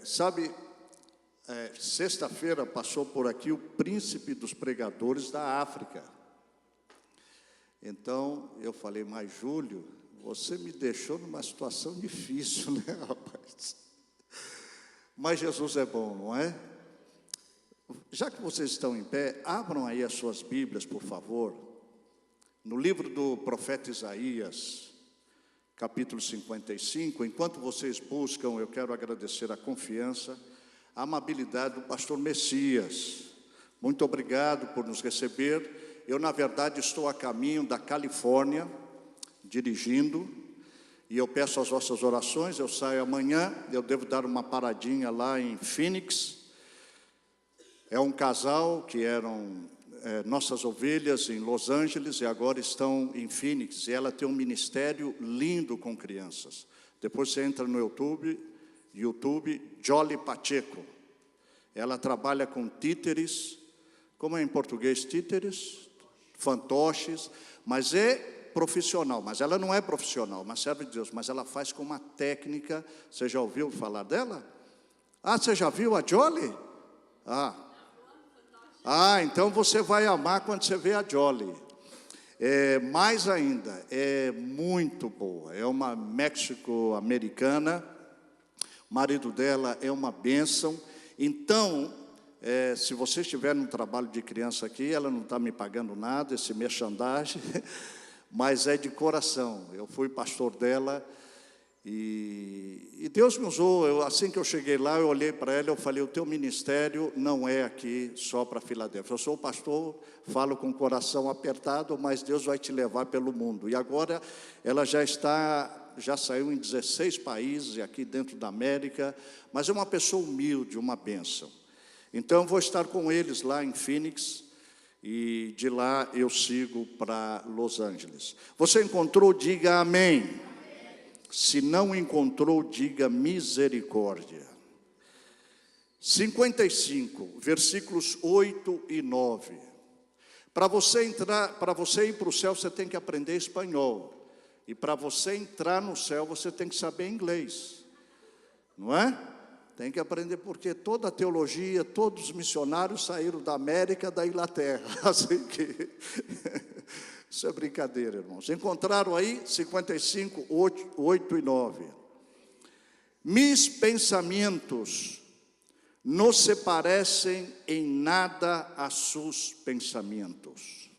Sabe, sexta-feira passou por aqui o príncipe dos pregadores da África. Então, eu falei, mas Júlio, você me deixou numa situação difícil, né, rapaz? Mas Jesus é bom, não é? Já que vocês estão em pé, abram aí as suas Bíblias, por favor. No livro do profeta Isaías, capítulo 55, enquanto vocês buscam, eu quero agradecer a confiança, a amabilidade do pastor Messias. Muito obrigado por nos receber. Eu, na verdade, estou a caminho da Califórnia, dirigindo, e eu peço as vossas orações. Eu saio amanhã, eu devo dar uma paradinha lá em Phoenix. É um casal que eram nossas ovelhas em Los Angeles e agora estão em Phoenix. E ela tem um ministério lindo com crianças. Depois você entra no YouTube, Jolly Pacheco. Ela trabalha com títeres, como é em português títeres? Fantoches, mas é profissional. Mas ela não é profissional, mas serve de Deus. Mas ela faz com uma técnica. Você já ouviu falar dela? Ah, você já viu a Jolly? Então você vai amar quando você vê a Jolly. Mais ainda, é muito boa. É uma México-americana. O marido dela é uma bênção. Então, se você estiver num trabalho de criança aqui, ela não está me pagando nada, esse merchandising, mas é de coração. Eu fui pastor dela e Deus me usou. Assim que eu cheguei lá, eu olhei para ela e eu falei, o teu ministério não é aqui só para Filadélfia. Eu sou pastor, falo com o coração apertado, mas Deus vai te levar pelo mundo. E agora ela já saiu em 16 países aqui dentro da América, mas é uma pessoa humilde, uma bênção. Então, eu vou estar com eles lá em Phoenix, e de lá eu sigo para Los Angeles. Você encontrou? Diga amém. Se não encontrou, diga misericórdia. 55, versículos 8 e 9. Para você ir para o céu, você tem que aprender espanhol. E para você entrar no céu, você tem que saber inglês. Não é? Tem que aprender, porque toda a teologia, todos os missionários saíram da América, da Inglaterra. Assim que... Isso é brincadeira, irmãos. Encontraram aí 55, 8 e 9. Mis pensamentos não se parecem em nada a seus pensamentos.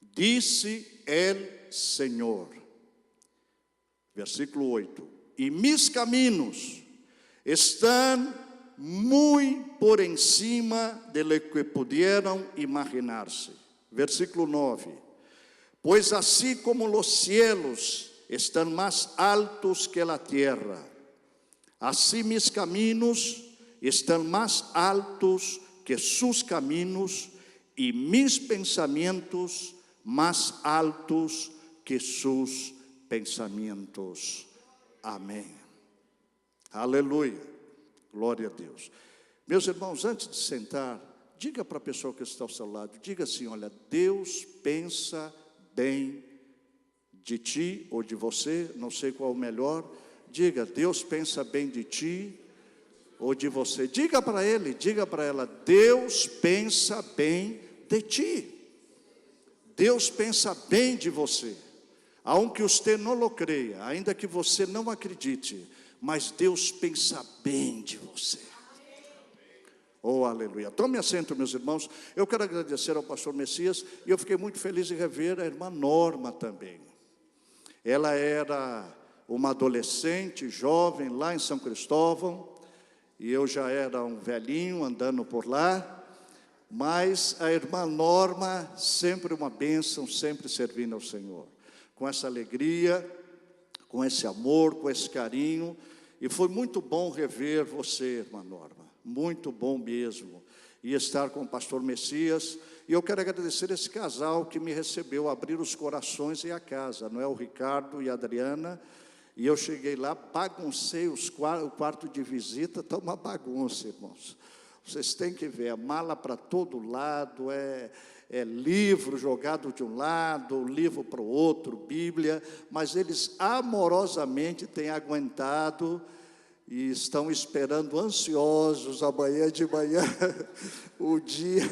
Disse el Senhor. Versículo 8. E mis caminhos estão muito por encima de lo que pudieram imaginar-se. Versículo 9. Pois assim como os cielos estão mais altos que a terra, assim mis caminhos estão mais altos que seus caminhos, e mis pensamentos mais altos que seus pensamentos. Amém. Aleluia. Glória a Deus. Meus irmãos, antes de sentar, diga para a pessoa que está ao seu lado, diga assim, olha, Deus pensa bem de ti ou de você, não sei qual é o melhor. Diga, Deus pensa bem de ti ou de você. Diga para ele, diga para ela, Deus pensa bem de ti. Deus pensa bem de você. Aunque você não lo creia, ainda que você não acredite, mas Deus pensa bem de você. Oh, aleluia. Tome assento, meus irmãos. Eu quero agradecer ao pastor Messias, e eu fiquei muito feliz em rever a irmã Norma também. Ela era uma adolescente, jovem, lá em São Cristóvão, e eu já era um velhinho andando por lá, mas a irmã Norma, sempre uma bênção, sempre servindo ao Senhor, com essa alegria, com esse amor, com esse carinho, e foi muito bom rever você, irmã Norma, muito bom mesmo, e estar com o pastor Messias. E eu quero agradecer esse casal que me recebeu, abrir os corações e a casa, não é? O Ricardo e a Adriana. E eu cheguei lá, baguncei o quarto de visita, está uma bagunça, irmãos. Vocês têm que ver, a mala para todo lado, livro jogado de um lado, livro para o outro, Bíblia, mas eles amorosamente têm aguentado, e estão esperando ansiosos amanhã de manhã o dia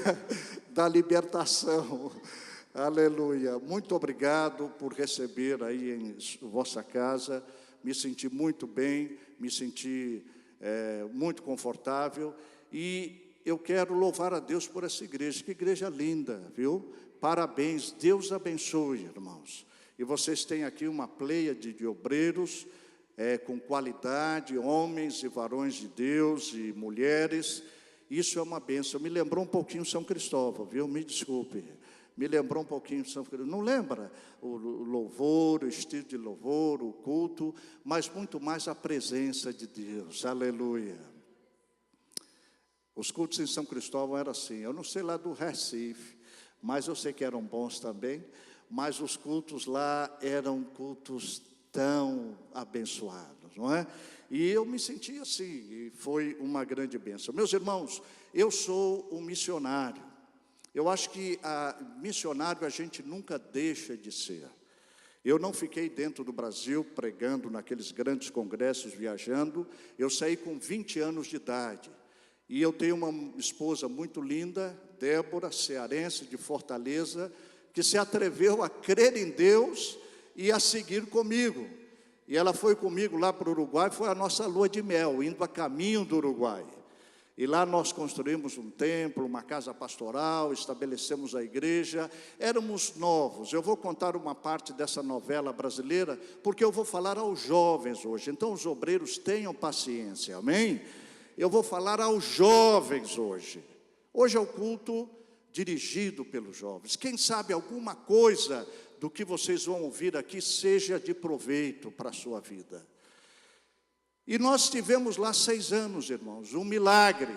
da libertação. Aleluia. Muito obrigado por receber aí em vossa casa. Me senti muito bem, me senti muito confortável, e eu quero louvar a Deus por essa igreja. Que igreja linda, viu? Parabéns, Deus abençoe, irmãos. E vocês têm aqui uma pleiade de obreiros com qualidade, homens e varões de Deus e mulheres. Isso é uma bênção. Me lembrou um pouquinho São Cristóvão, viu? Me desculpe. Me lembrou um pouquinho São Cristóvão. Não lembra o louvor, o estilo de louvor, o culto, mas muito mais a presença de Deus. Aleluia. Os cultos em São Cristóvão eram assim. Eu não sei lá do Recife, mas eu sei que eram bons também. Mas os cultos lá eram cultos tão abençoados, não é? E eu me senti assim, e foi uma grande bênção. Meus irmãos, eu sou um missionário. Eu acho que missionário a gente nunca deixa de ser. Eu não fiquei dentro do Brasil pregando naqueles grandes congressos, viajando. Eu saí com 20 anos de idade. E eu tenho uma esposa muito linda, Débora, cearense, de Fortaleza, que se atreveu a crer em Deus e a seguir comigo. E ela foi comigo lá para o Uruguai, foi a nossa lua de mel, indo a caminho do Uruguai. E lá nós construímos um templo, uma casa pastoral, estabelecemos a igreja, éramos novos. Eu vou contar uma parte dessa novela brasileira, porque eu vou falar aos jovens hoje. Então os obreiros tenham paciência, amém? Eu vou falar aos jovens hoje. Hoje é o culto dirigido pelos jovens. Quem sabe alguma coisa do que vocês vão ouvir aqui seja de proveito para a sua vida. E nós tivemos lá 6 anos, irmãos, um milagre.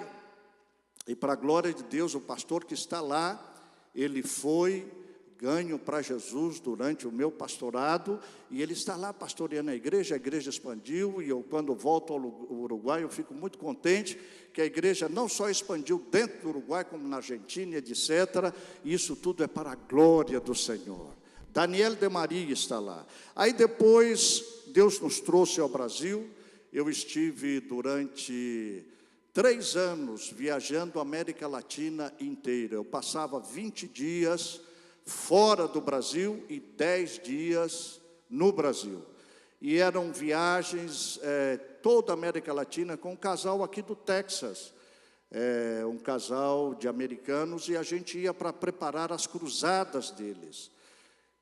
E para a glória de Deus, o pastor que está lá, ele foi ganho para Jesus durante o meu pastorado, e ele está lá pastoreando a igreja expandiu, e eu, quando volto ao Uruguai, eu fico muito contente que a igreja não só expandiu dentro do Uruguai, como na Argentina, etc. E isso tudo é para a glória do Senhor. Daniel de Maria está lá. Aí depois, Deus nos trouxe ao Brasil. Eu estive durante 3 anos viajando a América Latina inteira. Eu passava 20 dias fora do Brasil e 10 dias no Brasil. E eram viagens toda a América Latina com um casal aqui do Texas, um casal de americanos, e a gente ia para preparar as cruzadas deles.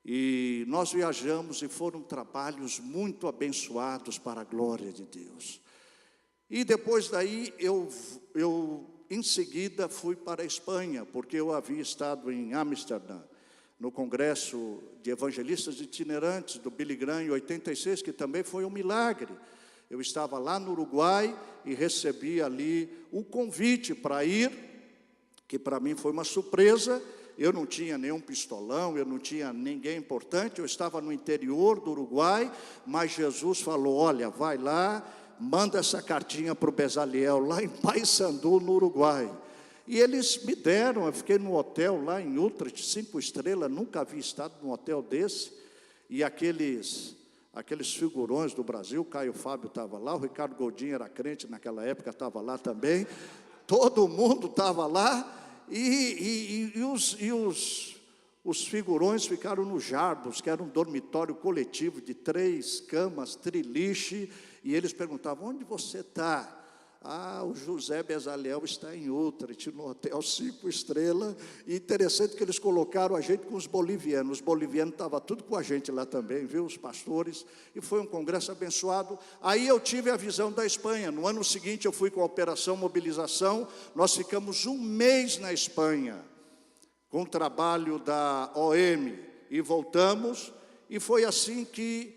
E nós viajamos e foram trabalhos muito abençoados para a glória de Deus. E depois daí eu em seguida fui para a Espanha, porque eu havia estado em Amsterdã, no Congresso de Evangelistas Itinerantes do Billy Graham em 86, que também foi um milagre. Eu estava lá no Uruguai e recebi ali o convite para ir, que para mim foi uma surpresa. Eu não tinha nenhum pistolão, eu não tinha ninguém importante, eu estava no interior do Uruguai, mas Jesus falou, olha, vai lá, manda essa cartinha para o Bezaliel, lá em Paissandu, no Uruguai. E eles me deram, eu fiquei no hotel lá em Utrecht, 5 estrelas, nunca havia estado num hotel desse, e aqueles figurões do Brasil, Caio Fábio estava lá, o Ricardo Godinho era crente naquela época, estava lá também, todo mundo estava lá, e os figurões ficaram no Jarbos, que era um dormitório coletivo de 3 camas, triliche, e eles perguntavam, onde você está? Ah, o José Bezaliel está em Utrecht, no hotel 5 estrelas, e interessante que eles colocaram a gente com os bolivianos estavam tudo com a gente lá também, viu, os pastores, e foi um congresso abençoado. Aí eu tive a visão da Espanha. No ano seguinte eu fui com a Operação Mobilização, nós ficamos 1 mês na Espanha, com o trabalho da OM, e voltamos, e foi assim que,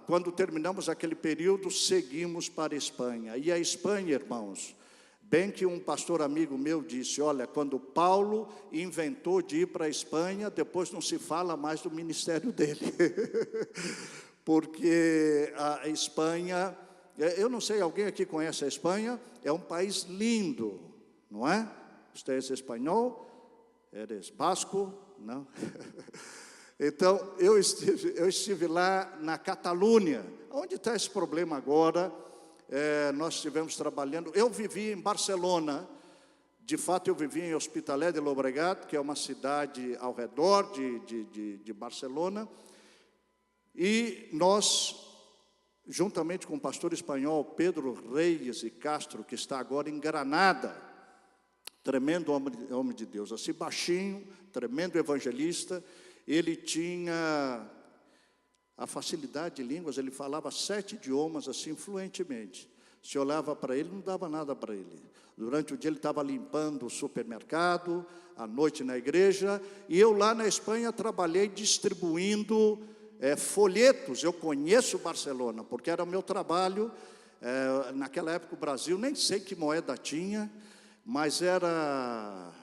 quando terminamos aquele período, seguimos para a Espanha. E a Espanha, irmãos, bem que um pastor amigo meu disse, olha, quando Paulo inventou de ir para a Espanha, depois não se fala mais do ministério dele. Porque a Espanha, eu não sei, alguém aqui conhece a Espanha? É um país lindo, não é? Você é espanhol? Eres basco? Não? Então, eu estive lá na Catalunha. Onde está esse problema agora? nós estivemos trabalhando. Eu vivi em Barcelona, de fato eu vivi em Hospitalet de Llobregat, que é uma cidade ao redor de Barcelona, e nós, juntamente com o pastor espanhol Pedro Reis e Castro, que está agora em Granada, tremendo homem de Deus, assim baixinho, tremendo evangelista, ele tinha a facilidade de línguas, ele falava 7 idiomas assim fluentemente. Se olhava para ele, não dava nada para ele. Durante o dia ele estava limpando o supermercado, à noite na igreja, e eu lá na Espanha trabalhei distribuindo folhetos. Eu conheço Barcelona, porque era o meu trabalho. Naquela época o Brasil, nem sei que moeda tinha, mas era,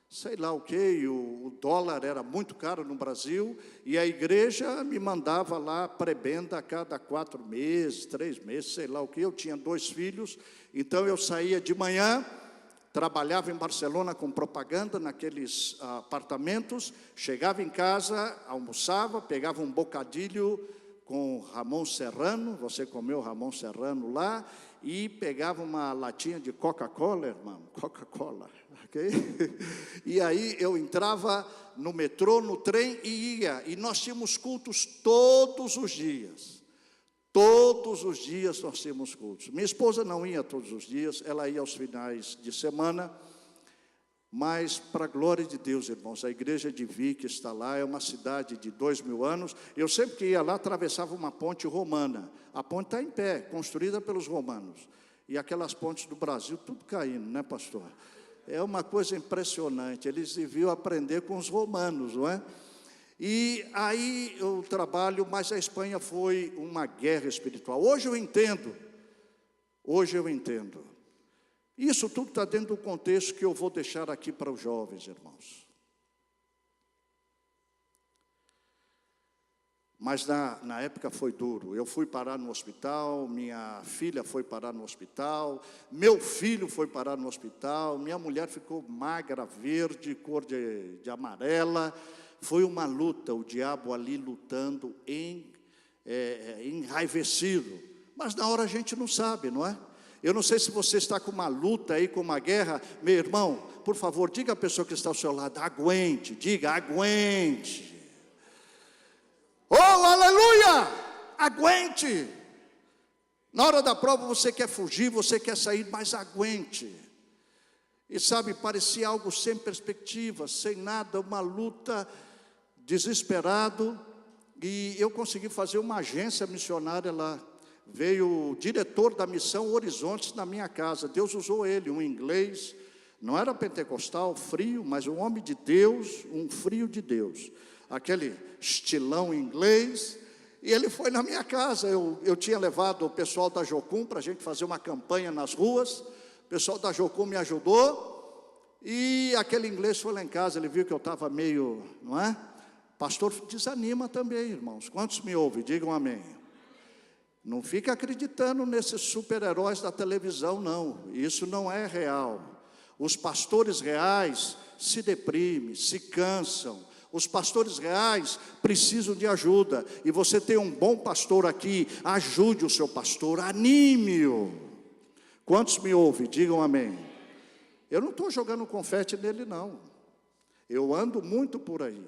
sei lá o que, o dólar era muito caro no Brasil, e a igreja me mandava lá prebenda a cada 4 meses, 3 meses, sei lá o que. Eu tinha 2 filhos, então eu saía de manhã, trabalhava em Barcelona com propaganda naqueles apartamentos, chegava em casa, almoçava, pegava um bocadilho com Ramon Serrano, você comeu Ramon Serrano lá, e pegava uma latinha de Coca-Cola, irmão, Coca-Cola, ok? E aí eu entrava no metrô, no trem e ia, e nós tínhamos cultos todos os dias. Todos os dias nós tínhamos cultos. Minha esposa não ia todos os dias, ela ia aos finais de semana, mas, para a glória de Deus, irmãos, a igreja de Vic está lá, é uma cidade de 2000 anos. Eu sempre que ia lá, atravessava uma ponte romana. A ponte está em pé, construída pelos romanos. E aquelas pontes do Brasil, tudo caindo, né, pastor? É uma coisa impressionante, eles deviam aprender com os romanos, não é? E aí eu trabalho, mas a Espanha foi uma guerra espiritual. Hoje eu entendo. Isso tudo está dentro do contexto que eu vou deixar aqui para os jovens, irmãos. Mas na época foi duro. Eu fui parar no hospital, minha filha foi parar no hospital, meu filho foi parar no hospital, minha mulher ficou magra, verde, cor de amarela. Foi uma luta, o diabo ali lutando, enraivecido. Mas na hora a gente não sabe, não é? Eu não sei se você está com uma luta aí, com uma guerra. Meu irmão, por favor, diga à pessoa que está ao seu lado, aguente, diga, aguente. Oh, aleluia! Aguente! Na hora da prova você quer fugir, você quer sair, mas aguente. E sabe, parecia algo sem perspectiva, sem nada, uma luta, desesperado. E eu consegui fazer uma agência missionária lá. Veio o diretor da missão Horizontes na minha casa. Deus usou ele, um inglês, não era pentecostal, frio, mas um homem de Deus, um frio de Deus. Aquele estilão inglês. E ele foi na minha casa. Eu tinha levado o pessoal da Jocum para a gente fazer uma campanha nas ruas. O pessoal da Jocum me ajudou. E aquele inglês foi lá em casa, ele viu que eu estava meio, não é? Pastor, desanima também, irmãos. Quantos me ouvem? Digam amém. Não fica acreditando nesses super-heróis da televisão, não. Isso não é real. Os pastores reais se deprimem, se cansam. Os pastores reais precisam de ajuda. E você tem um bom pastor aqui, ajude o seu pastor, anime-o. Quantos me ouvem? Digam amém. Eu não estou jogando confete nele, não. Eu ando muito por aí.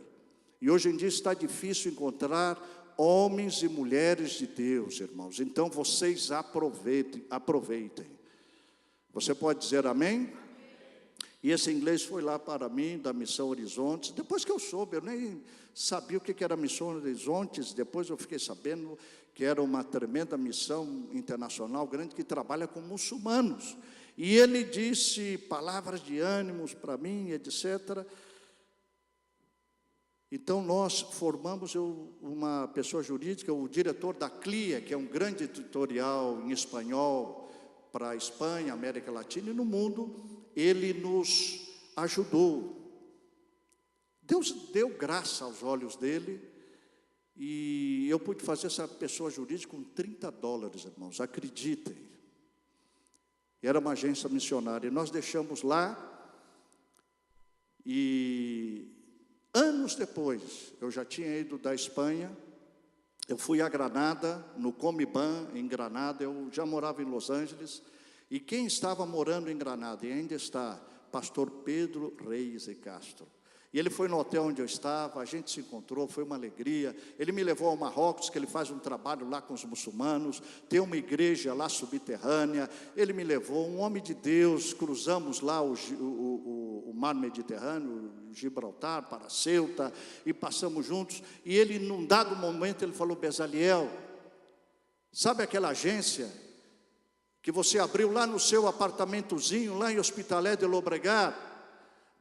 E hoje em dia está difícil encontrar homens e mulheres de Deus, irmãos. Então vocês aproveitem. Você pode dizer amém? E esse inglês foi lá para mim, da Missão Horizontes. Depois que eu soube, eu nem sabia o que era a Missão Horizontes. Depois eu fiquei sabendo que era uma tremenda missão internacional, grande, que trabalha com muçulmanos. E ele disse palavras de ânimos para mim, etc. Então nós formamos uma pessoa jurídica, o diretor da CLIA, que é um grande editorial em espanhol para a Espanha, América Latina e no mundo. Ele nos ajudou. Deus deu graça aos olhos dele, e eu pude fazer essa pessoa jurídica com $30, irmãos, acreditem. Era uma agência missionária, e nós deixamos lá, e anos depois, eu já tinha ido da Espanha, eu fui a Granada, no Comiban, em Granada. Eu já morava em Los Angeles, e quem estava morando em Granada, e ainda está, pastor Pedro Reis e Castro. E ele foi no hotel onde eu estava, a gente se encontrou, foi uma alegria. Ele me levou ao Marrocos, que ele faz um trabalho lá com os muçulmanos, tem uma igreja lá subterrânea. Ele me levou, um homem de Deus, cruzamos lá o mar Mediterrâneo, Gibraltar, para Ceuta, e passamos juntos. E ele, num dado momento, ele falou: Bezaliel, sabe aquela agência que você abriu lá no seu apartamentozinho, lá em Hospitalet de Llobregat?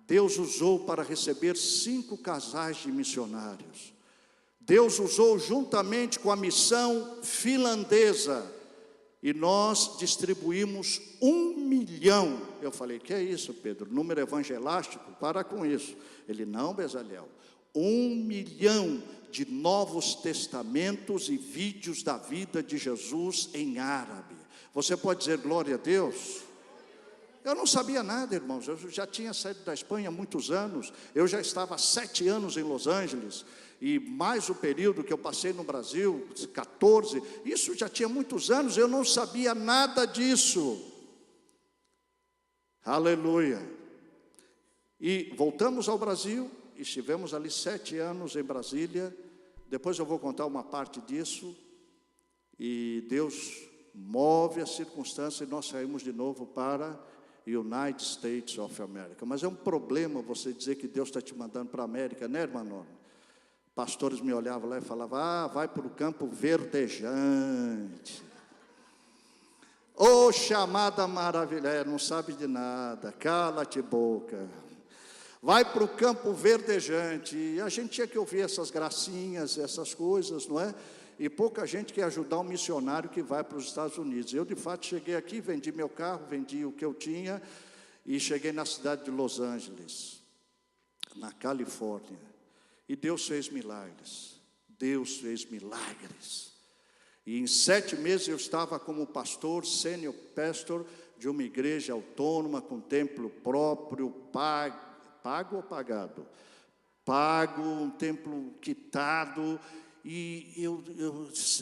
Deus usou para receber 5 casais de missionários. Deus usou juntamente com a missão finlandesa, e nós distribuímos 1 milhão. Eu falei: que é isso, Pedro? Número evangelástico? Para com isso. Ele: não, Bezaliel, 1 milhão de Novos Testamentos e vídeos da vida de Jesus em árabe. Você pode dizer glória a Deus? Eu não sabia nada, irmãos. Eu já tinha saído da Espanha há muitos anos. Eu já estava há 7 anos em Los Angeles, e mais o período que eu passei no Brasil, 14. Isso já tinha muitos anos. Eu não sabia nada disso. Aleluia. E voltamos ao Brasil, estivemos ali 7 anos em Brasília. Depois eu vou contar uma parte disso. E Deus move a circunstância, e nós saímos de novo para United States of America. Mas é um problema você dizer que Deus está te mandando para a América, né, irmão? Pastores me olhavam lá e falavam: ah, vai para o campo verdejante. Ô, chamada maravilhosa, não sabe de nada, cala-te boca. Vai para o campo verdejante. E a gente tinha que ouvir essas gracinhas, essas coisas, não é? E pouca gente quer ajudar um missionário que vai para os Estados Unidos. Eu, de fato, cheguei aqui, vendi meu carro, vendi o que eu tinha, e cheguei na cidade de Los Angeles, na Califórnia. E Deus fez milagres. Deus fez milagres. E em 7 meses eu estava como pastor, senior pastor de uma igreja autônoma, com templo próprio, pago ou pagado? Pago, um templo quitado. E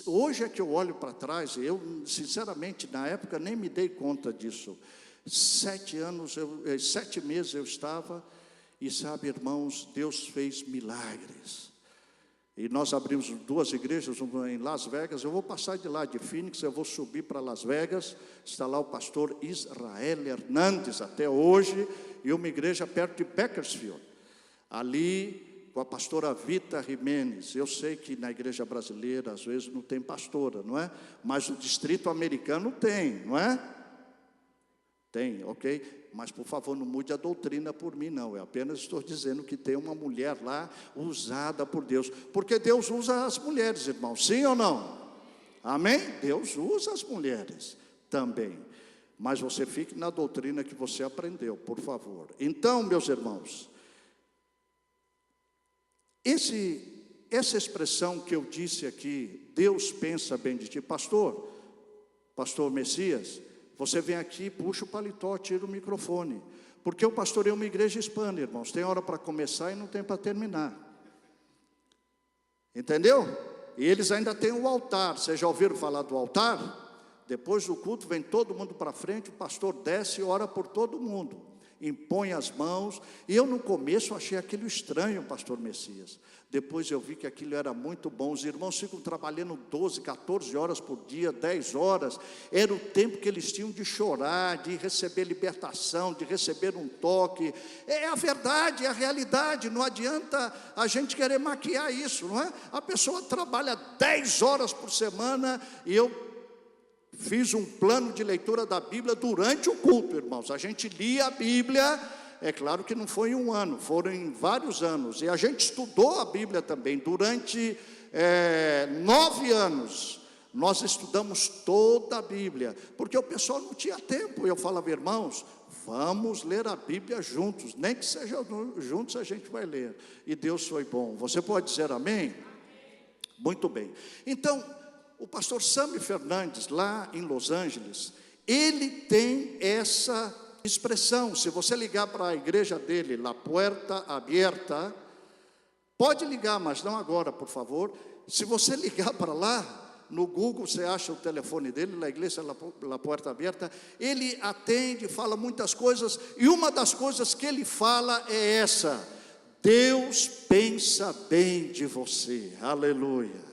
hoje é que eu olho para trás, eu sinceramente na época nem me dei conta disso. 7 meses eu estava, e sabe, irmãos, Deus fez milagres. E nós abrimos 2 igrejas, uma em Las Vegas. Eu vou passar de lá, de Phoenix, eu vou subir para Las Vegas. Está lá o pastor Israel Hernandes até hoje, e uma igreja perto de Bakersfield, ali com a pastora Vita Jimenez. Eu sei que na igreja brasileira às vezes não tem pastora, não é? Mas o distrito americano tem, não é? Tem, ok? Mas por favor, não mude a doutrina por mim, não. Eu apenas estou dizendo que tem uma mulher lá usada por Deus, porque Deus usa as mulheres, irmãos, sim ou não? Amém? Deus usa as mulheres também. Mas você fique na doutrina que você aprendeu, por favor. Então, meus irmãos, essa expressão que eu disse aqui, Deus pensa bem de ti, pastor Messias, você vem aqui, puxa o paletó, tira o microfone, porque eu pastorei uma igreja hispana, irmãos, tem hora para começar e não tem para terminar, entendeu? E eles ainda têm o altar. Vocês já ouviram falar do altar? Depois do culto vem todo mundo para frente, o pastor desce e ora por todo mundo, impõe as mãos. E eu no começo achei aquilo estranho, pastor Messias. Depois eu vi que aquilo era muito bom. Os irmãos ficam trabalhando 12, 14 horas por dia, 10 horas. Era o tempo que eles tinham de chorar, de receber libertação, de receber um toque. É a verdade, é a realidade. Não adianta a gente querer maquiar isso, não é? A pessoa trabalha 10 horas por semana. E eu fiz um plano de leitura da Bíblia durante o culto, irmãos. A gente lia a Bíblia, é claro que não foi em um ano, foram em vários anos. E a gente estudou a Bíblia também. Durante 9 anos, nós estudamos toda a Bíblia, porque o pessoal não tinha tempo. Eu falava, irmãos, vamos ler a Bíblia juntos, nem que seja juntos a gente vai ler. E Deus foi bom. Você pode dizer amém? Muito bem. Então, o pastor Sammy Fernandes, lá em Los Angeles, ele tem essa expressão. Se você ligar para a igreja dele, La Puerta Abierta, Pode ligar, mas não agora, por favor. Se você ligar para lá, no Google você acha o telefone dele, na igreja La Porta Aberta. Ele atende, fala muitas coisas, e uma das coisas que ele fala é essa: Deus pensa bem de você. Aleluia.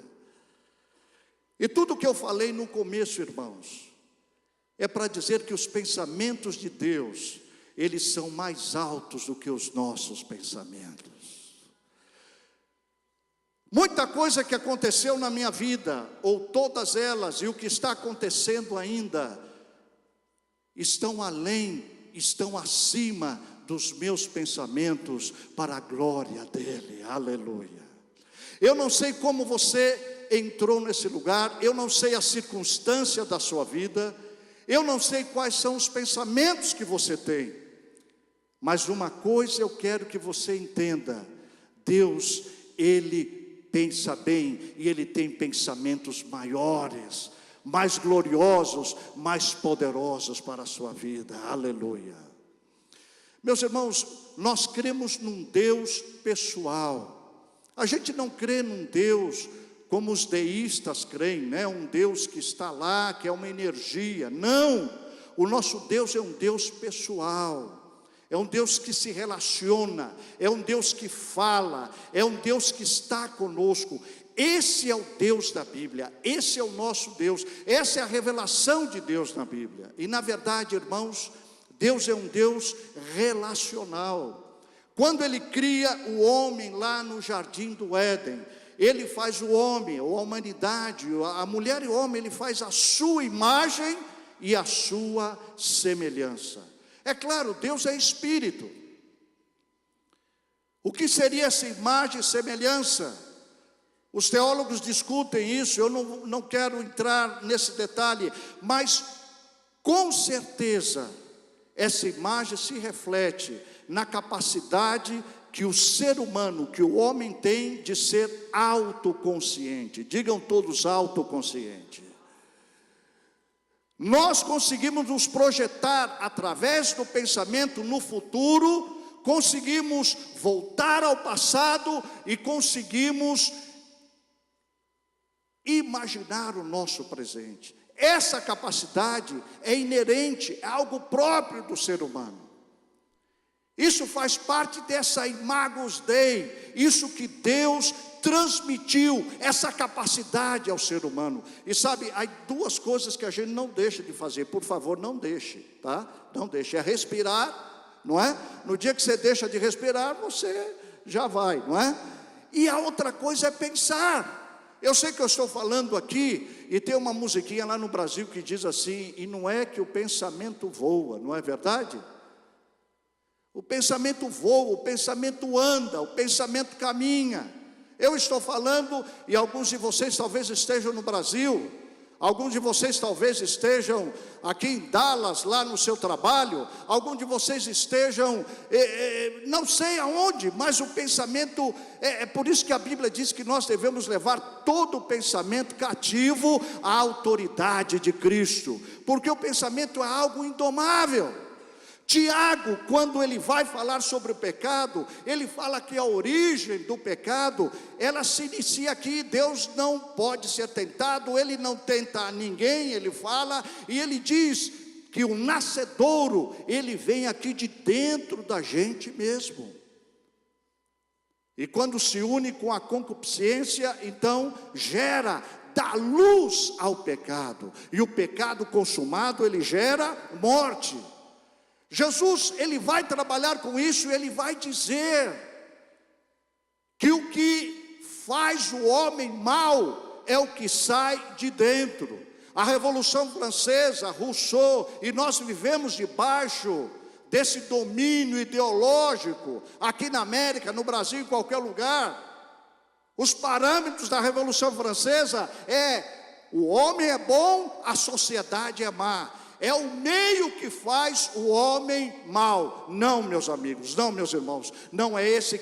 E tudo que eu falei no começo, irmãos, é para dizer que os pensamentos de Deus, eles são mais altos do que os nossos pensamentos. Muita coisa que aconteceu na minha vida, ou todas elas, e o que está acontecendo ainda, estão além, estão acima dos meus pensamentos, para a glória dEle. Aleluia. Eu não sei como você entrou nesse lugar, eu não sei a circunstância da sua vida, eu não sei quais são os pensamentos que você tem, mas uma coisa eu quero que você entenda: Deus, Ele pensa bem, e Ele tem pensamentos maiores, mais gloriosos, mais poderosos para a sua vida. Aleluia. Meus irmãos, nós cremos num Deus pessoal. A gente não crê num Deus como os deístas creem, né? Um Deus que está lá, que é uma energia. Não, o nosso Deus é um Deus pessoal. É um Deus que se relaciona, é um Deus que fala, é um Deus que está conosco. Esse é o Deus da Bíblia, esse é o nosso Deus, essa é a revelação de Deus na Bíblia. E na verdade, irmãos, Deus é um Deus relacional. Quando Ele cria o homem lá no jardim do Éden, Ele faz o homem, ou a humanidade, a mulher e o homem, Ele faz a sua imagem e a sua semelhança. É claro, Deus é Espírito. O que seria essa imagem e semelhança? Os teólogos discutem isso, eu não quero entrar nesse detalhe, mas com certeza essa imagem se reflete na capacidade que o ser humano, que o homem tem de ser autoconsciente. Digam todos autoconsciente. Nós conseguimos nos projetar através do pensamento no futuro, conseguimos voltar ao passado e conseguimos imaginar o nosso presente. Essa capacidade é inerente, é algo próprio do ser humano. Isso faz parte dessa Imagus Dei, isso que Deus transmitiu, essa capacidade ao ser humano. E sabe, há duas coisas que a gente não deixa de fazer. Por favor, não deixe, tá? Não deixe, é respirar, não é? No dia que você deixa de respirar, você já vai, não é? E a outra coisa é pensar. Eu sei que eu estou falando aqui, e tem uma musiquinha lá no Brasil que diz assim: e não é que o pensamento voa, não é verdade? O pensamento voa, o pensamento anda, o pensamento caminha. Eu estou falando, e alguns de vocês talvez estejam no Brasil, alguns de vocês talvez estejam aqui em Dallas, lá no seu trabalho, alguns de vocês estejam, não sei aonde, mas o pensamento, é por isso que a Bíblia diz que nós devemos levar todo o pensamento cativo à autoridade de Cristo, porque o pensamento é algo indomável. Tiago, quando ele vai falar sobre o pecado, ele fala que a origem do pecado, ela se inicia aqui. Deus não pode ser tentado, Ele não tenta a ninguém, ele fala, e ele diz que o nascedouro, ele vem aqui de dentro da gente mesmo. E quando se une com a concupiscência, então gera, dá luz ao pecado, e o pecado consumado, ele gera morte. Jesus, ele vai trabalhar com isso, ele vai dizer que o que faz o homem mau é o que sai de dentro. A Revolução Francesa, Rousseau, e nós vivemos debaixo desse domínio ideológico, aqui na América, no Brasil, em qualquer lugar. Os parâmetros da Revolução Francesa o homem é bom, a sociedade é má. É o meio que faz o homem mau. Não, meus amigos, não, meus irmãos, não é isso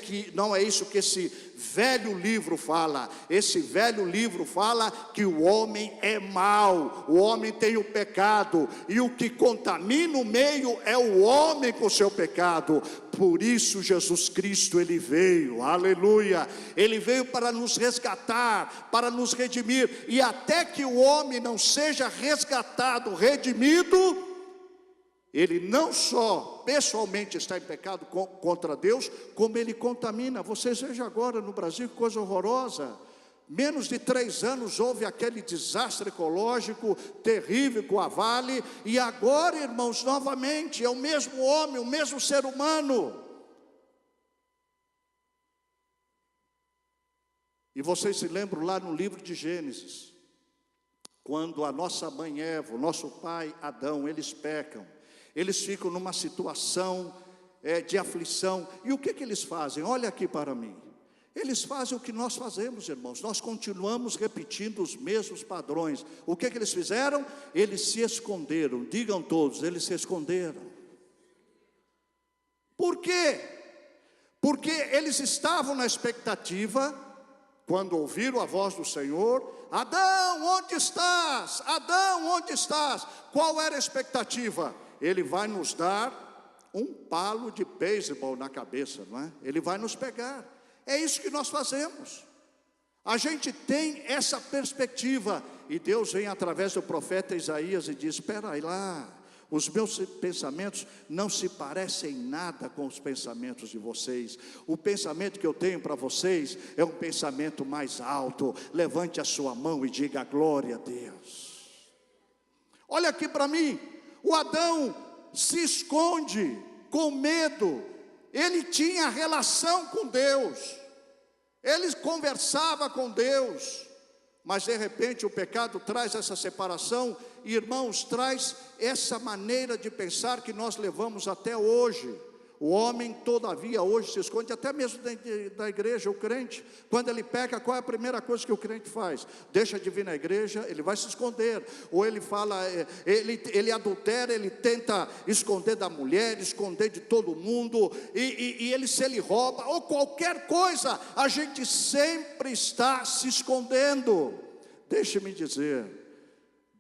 que esse velho livro fala. Esse velho livro fala que o homem é mau, o homem tem o pecado, e o que contamina o meio é o homem com o seu pecado. Por isso Jesus Cristo, Ele veio, aleluia. Ele veio para nos resgatar, para nos redimir. E até que o homem não seja resgatado, redimido, ele não só pessoalmente está em pecado contra Deus, como ele contamina. Vocês vejam agora no Brasil que coisa horrorosa. Menos de 3 anos houve aquele desastre ecológico terrível com a Vale, e agora, irmãos, novamente, é o mesmo homem, o mesmo ser humano. E vocês se lembram lá no livro de Gênesis, quando a nossa mãe Eva, o nosso pai Adão, eles pecam, eles ficam numa situação de aflição, e o que eles fazem? Olha aqui para mim. Eles fazem o que nós fazemos, irmãos. Nós continuamos repetindo os mesmos padrões. O que eles fizeram? Eles se esconderam. Digam todos, eles se esconderam. Por quê? Porque eles estavam na expectativa, quando ouviram a voz do Senhor: Adão, onde estás? Adão, onde estás? Qual era a expectativa? Ele vai nos dar um palo de beisebol na cabeça, não é? Ele vai nos pegar. É isso que nós fazemos. A gente tem essa perspectiva, e Deus vem através do profeta Isaías e diz: espera aí lá, os meus pensamentos não se parecem em nada com os pensamentos de vocês. O pensamento que eu tenho para vocês é um pensamento mais alto. Levante a sua mão e diga glória a Deus. Olha aqui para mim, o Adão se esconde com medo. Ele tinha relação com Deus, ele conversava com Deus, mas de repente o pecado traz essa separação, e irmãos, traz essa maneira de pensar que nós levamos até hoje. O homem, todavia, hoje se esconde, até mesmo da igreja. O crente, quando ele peca, qual é a primeira coisa que o crente faz? Deixa de vir na igreja, ele vai se esconder. Ou ele fala, ele adultera, ele tenta esconder da mulher, esconder de todo mundo, e se ele rouba, ou qualquer coisa, a gente sempre está se escondendo. Deixe-me dizer,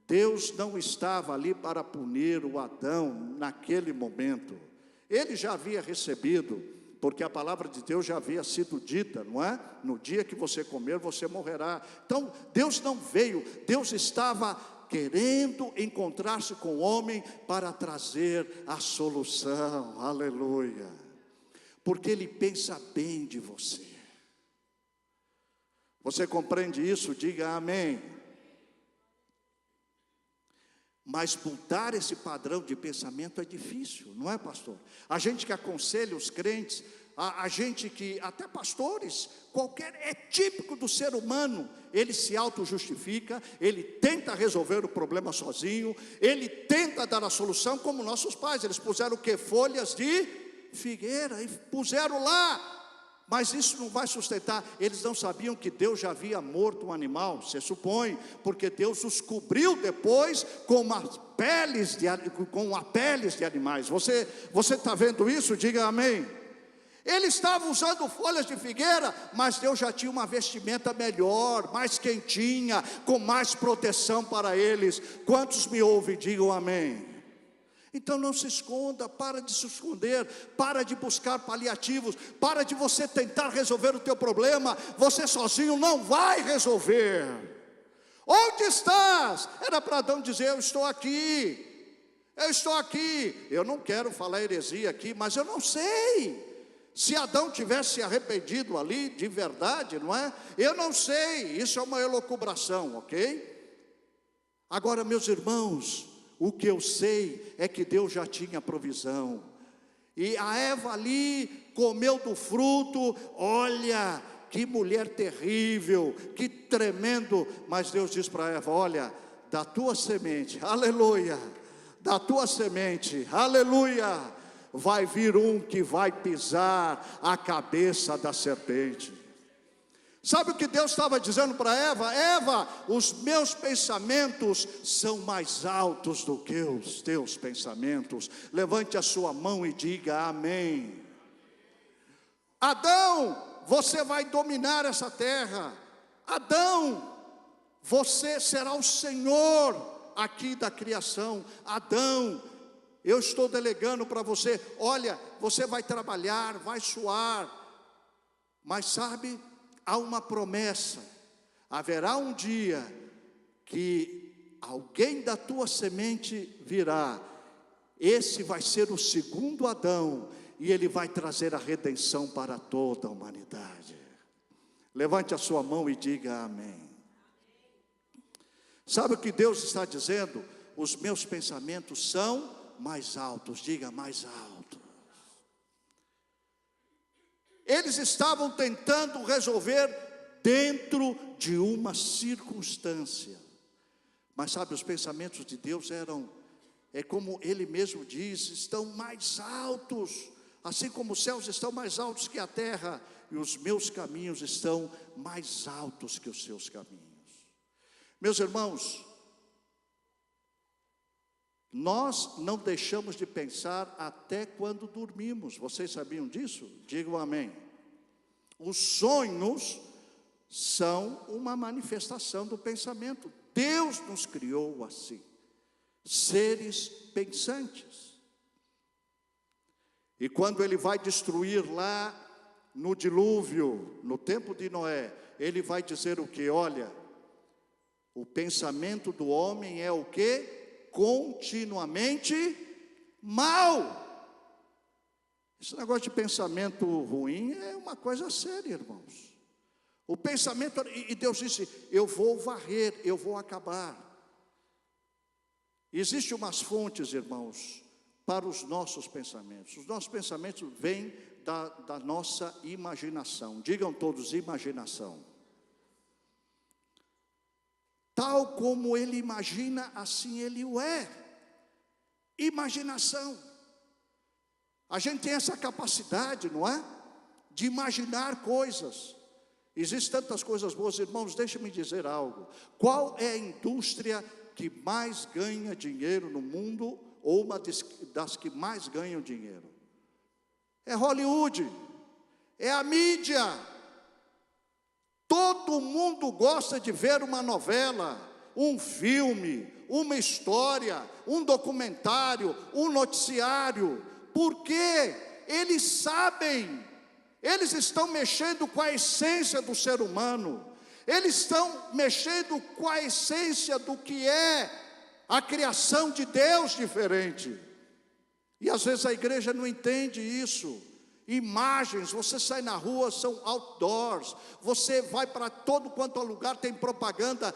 Deus não estava ali para punir o Adão naquele momento. Ele já havia recebido, porque a palavra de Deus já havia sido dita, não é? No dia que você comer, você morrerá. Então, Deus não veio, Deus estava querendo encontrar-se com o homem para trazer a solução, aleluia. Porque Ele pensa bem de você. Você compreende isso? Diga amém. Mas mudar esse padrão de pensamento é difícil, não é, pastor? A gente que aconselha os crentes, a gente que, até pastores, é típico do ser humano. Ele se auto-justifica, ele tenta resolver o problema sozinho, ele tenta dar a solução, como nossos pais. Eles puseram o quê? Folhas de figueira, e puseram lá. Mas isso não vai sustentar. Eles não sabiam que Deus já havia morto um animal, se supõe, porque Deus os cobriu depois com a peles de animais. Você está vendo isso? Diga amém. Eles estavam usando folhas de figueira, mas Deus já tinha uma vestimenta melhor, mais quentinha, com mais proteção para eles. Quantos me ouvem? Digam amém. Então não se esconda, para de se esconder, para de buscar paliativos, para de você tentar resolver o teu problema. Você sozinho não vai resolver. Onde estás? Era para Adão dizer: eu estou aqui, eu estou aqui. Eu não quero falar heresia aqui, mas eu não sei se Adão tivesse se arrependido ali de verdade, não é? Eu não sei, isso é uma elucubração, ok? Agora, meus irmãos, o que eu sei é que Deus já tinha provisão. E a Eva ali comeu do fruto. Olha, que mulher terrível, que tremendo. Mas Deus diz para Eva: olha, da tua semente, aleluia, da tua semente, aleluia, vai vir um que vai pisar a cabeça da serpente. Sabe o que Deus estava dizendo para Eva? Eva, os meus pensamentos são mais altos do que os teus pensamentos. Levante a sua mão e diga amém. Adão, você vai dominar essa terra. Adão, você será o Senhor aqui da criação. Adão, Eu estou delegando para você, olha, você vai trabalhar, vai suar, mas sabe, há uma promessa, haverá um dia que alguém da tua semente virá, esse vai ser o segundo Adão, e ele vai trazer a redenção para toda a humanidade. Levante a sua mão e diga amém. Sabe o que Deus está dizendo? Os meus pensamentos são mais altos, diga mais altos. Eles estavam tentando resolver dentro de uma circunstância, mas sabe, os pensamentos de Deus como Ele mesmo diz, estão mais altos, assim como os céus estão mais altos que a terra, e os meus caminhos estão mais altos que os seus caminhos. Meus irmãos, nós não deixamos de pensar até quando dormimos. Vocês sabiam disso? Digam amém. Os sonhos são uma manifestação do pensamento. Deus nos criou assim, seres pensantes. E quando Ele vai destruir lá no dilúvio, no tempo de Noé, Ele vai dizer o que? Olha, o pensamento do homem é o que? Continuamente mal. Esse negócio de pensamento ruim é uma coisa séria, irmãos. O pensamento, e Deus disse, eu vou varrer, eu vou acabar. Existem umas fontes, irmãos, para os nossos pensamentos. Os nossos pensamentos vêm da nossa imaginação. Digam todos, imaginação. Tal como ele imagina, assim ele o é. Imaginação. A gente tem essa capacidade, não é? De imaginar coisas. Existem tantas coisas boas, irmãos, deixa-me dizer algo. Qual é a indústria que mais ganha dinheiro no mundo, ou uma das que mais ganham dinheiro? É Hollywood, é a mídia. Todo mundo gosta de ver uma novela, um filme, uma história, um documentário, um noticiário, porque eles sabem, eles estão mexendo com a essência do ser humano, eles estão mexendo com a essência do que é a criação de Deus diferente. E às vezes a igreja não entende isso. Imagens, você sai na rua, são outdoors, você vai para todo quanto é lugar, tem propaganda,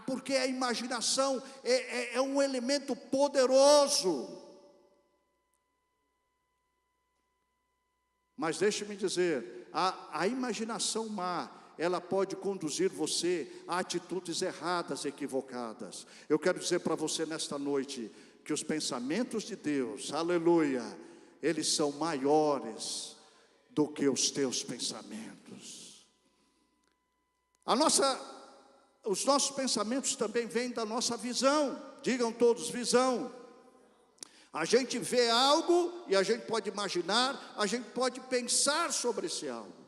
porque a imaginação é um elemento poderoso. Mas deixe-me dizer, a imaginação má, ela pode conduzir você a atitudes erradas, equivocadas. Eu quero dizer para você nesta noite, que os pensamentos de Deus, aleluia, eles são maiores do que os teus pensamentos. Os nossos pensamentos também vêm da nossa visão. Digam todos, visão. A gente vê algo e a gente pode imaginar, a gente pode pensar sobre esse algo.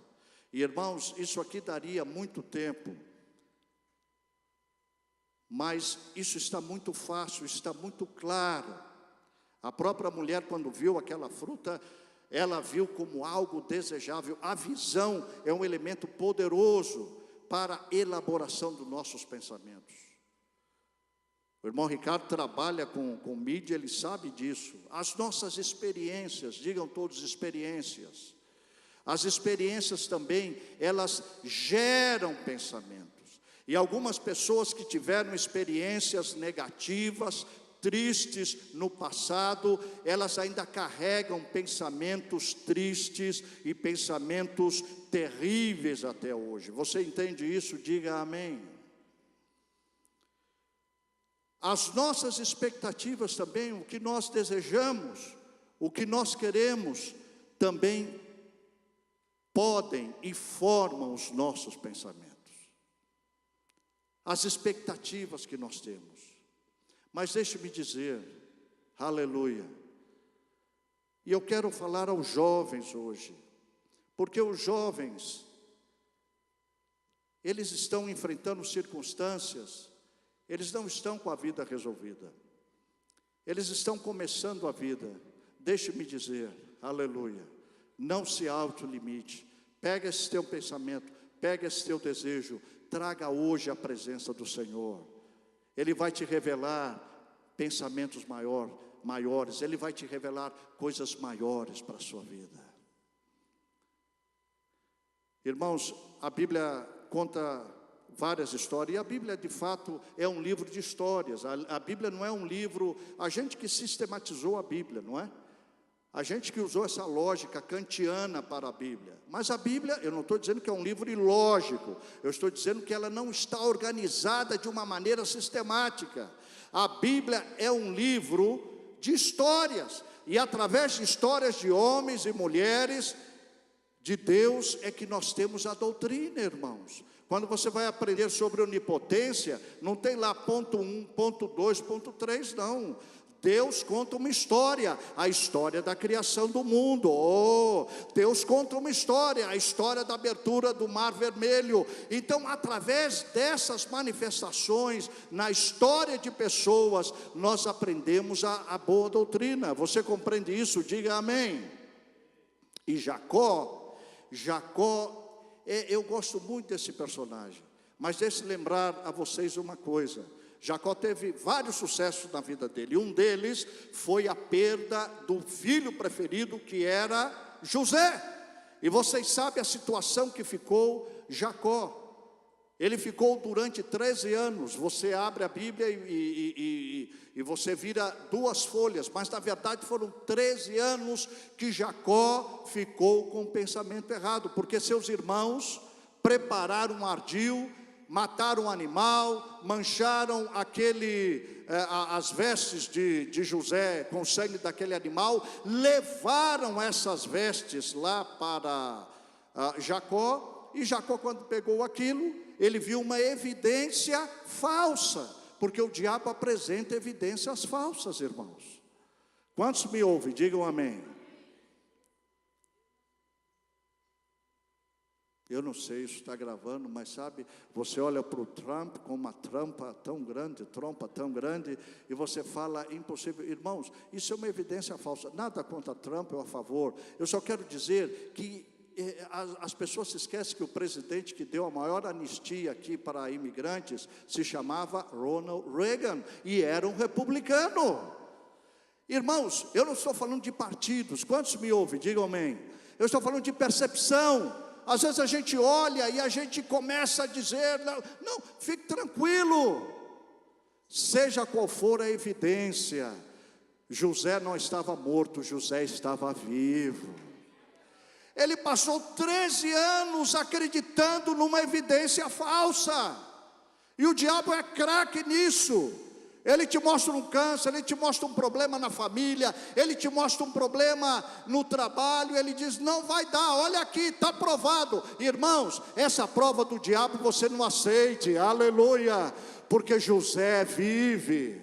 E irmãos, isso aqui daria muito tempo, mas isso está muito fácil, está muito claro. A própria mulher, quando viu aquela fruta, ela viu como algo desejável. A visão é um elemento poderoso para a elaboração dos nossos pensamentos. O irmão Ricardo trabalha com mídia, ele sabe disso. As nossas experiências, digam todos experiências. As experiências também, elas geram pensamentos. E algumas pessoas que tiveram experiências negativas, tristes no passado, elas ainda carregam pensamentos tristes e pensamentos terríveis até hoje. Você entende isso? Diga amém. As nossas expectativas também, o que nós desejamos, o que nós queremos, também podem e formam os nossos pensamentos. As expectativas que nós temos. Mas deixe-me dizer, aleluia, e eu quero falar aos jovens hoje, porque os jovens, eles estão enfrentando circunstâncias, eles não estão com a vida resolvida. Eles estão começando a vida. Deixe-me dizer, aleluia, não se autolimite. Pega esse teu pensamento, pega esse teu desejo, traga hoje a presença do Senhor. Ele vai te revelar pensamentos maiores, Ele vai te revelar coisas maiores para a sua vida. Irmãos, a Bíblia conta várias histórias, e a Bíblia de fato é um livro de histórias. A Bíblia não é um livro, a gente que sistematizou a Bíblia, não é? A gente que usou essa lógica kantiana para a Bíblia. Mas a Bíblia, eu não estou dizendo que é um livro ilógico, eu estou dizendo que ela não está organizada de uma maneira sistemática. A Bíblia é um livro de histórias, e através de histórias de homens e mulheres de Deus é que nós temos a doutrina, irmãos. Quando você vai aprender sobre onipotência, não tem lá ponto 1, ponto 2, ponto 3, não. Deus conta uma história, a história da criação do mundo. Deus conta uma história, a história da abertura do Mar Vermelho. Então, através dessas manifestações, na história de pessoas, nós aprendemos a boa doutrina. Você compreende isso? Diga amém. E Jacó, eu gosto muito desse personagem, mas deixe lembrar a vocês uma coisa. Jacó teve vários sucessos na vida dele. Um deles foi a perda do filho preferido, que era José. E vocês sabem a situação que ficou Jacó. Ele ficou durante 13 anos. Você abre a Bíblia e você vira 2 folhas, mas na verdade foram 13 anos que Jacó ficou com o pensamento errado, porque seus irmãos prepararam um ardil, mataram um animal, mancharam as vestes de José com o sangue daquele animal, levaram essas vestes lá para Jacó, e Jacó, quando pegou aquilo, ele viu uma evidência falsa, porque o diabo apresenta evidências falsas, irmãos. Quantos me ouvem? Digam amém. Eu não sei, isso está gravando, mas sabe, você olha para o Trump com uma trompa tão grande, e você fala, impossível. Irmãos, isso é uma evidência falsa. Nada contra Trump ou a favor. Eu só quero dizer que as pessoas se esquecem que o presidente que deu a maior anistia aqui para imigrantes se chamava Ronald Reagan, e era um republicano. Irmãos, eu não estou falando de partidos. Quantos me ouvem? Digam amém. Eu estou falando de percepção. Às vezes a gente olha e a gente começa a dizer, não, fique tranquilo, seja qual for a evidência, José não estava morto, José estava vivo. Ele passou 13 anos acreditando numa evidência falsa, e o diabo é craque nisso. Ele te mostra um câncer, ele te mostra um problema na família, ele te mostra um problema no trabalho, ele diz, não vai dar, olha aqui, está provado. Irmãos, essa prova do diabo você não aceite, aleluia, porque José vive.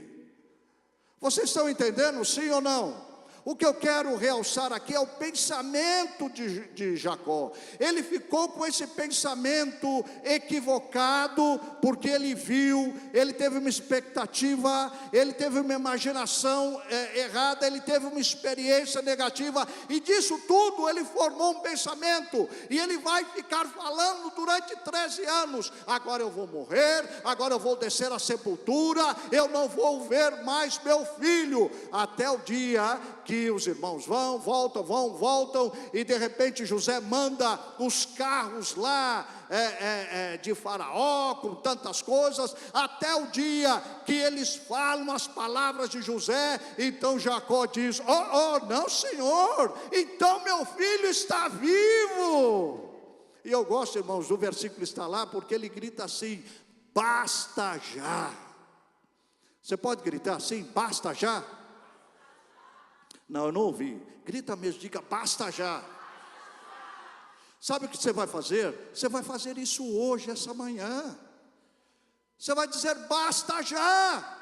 Vocês estão entendendo, sim ou não? O que eu quero realçar aqui é o pensamento de Jacó. Ele ficou com esse pensamento equivocado, porque ele viu, ele teve uma expectativa, ele teve uma imaginação errada, ele teve uma experiência negativa, e disso tudo ele formou um pensamento, e ele vai ficar falando durante 13 anos, agora eu vou morrer, agora eu vou descer à sepultura, eu não vou ver mais meu filho, até o dia que os irmãos voltam, e de repente José manda os carros lá de Faraó, com tantas coisas, até o dia que eles falam as palavras de José. Então Jacó diz, não senhor, então meu filho está vivo. E eu gosto, irmãos, do versículo está lá, porque ele grita assim, basta já. Você pode gritar assim, basta já? Não, eu não ouvi. Grita mesmo, diga basta já. Sabe o que você vai fazer? Você vai fazer isso hoje, essa manhã. Você vai dizer basta já.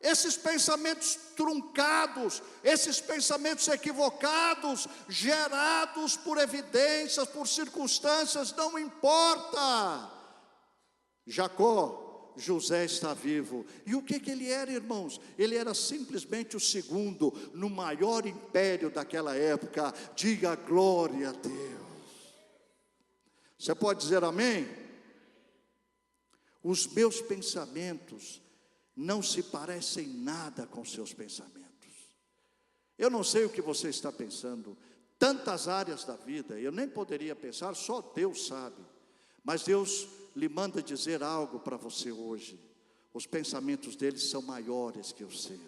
Esses pensamentos truncados, esses pensamentos equivocados, gerados por evidências, por circunstâncias, não importa. Jacó José está vivo. E o que ele era, irmãos? Ele era simplesmente o segundo no maior império daquela época. Diga glória a Deus. Você pode dizer amém? Os meus pensamentos não se parecem nada com seus pensamentos. Eu não sei o que você está pensando. Tantas áreas da vida, eu nem poderia pensar, só Deus sabe. Mas Deus lhe manda dizer algo para você hoje. Os pensamentos dele são maiores que os seus.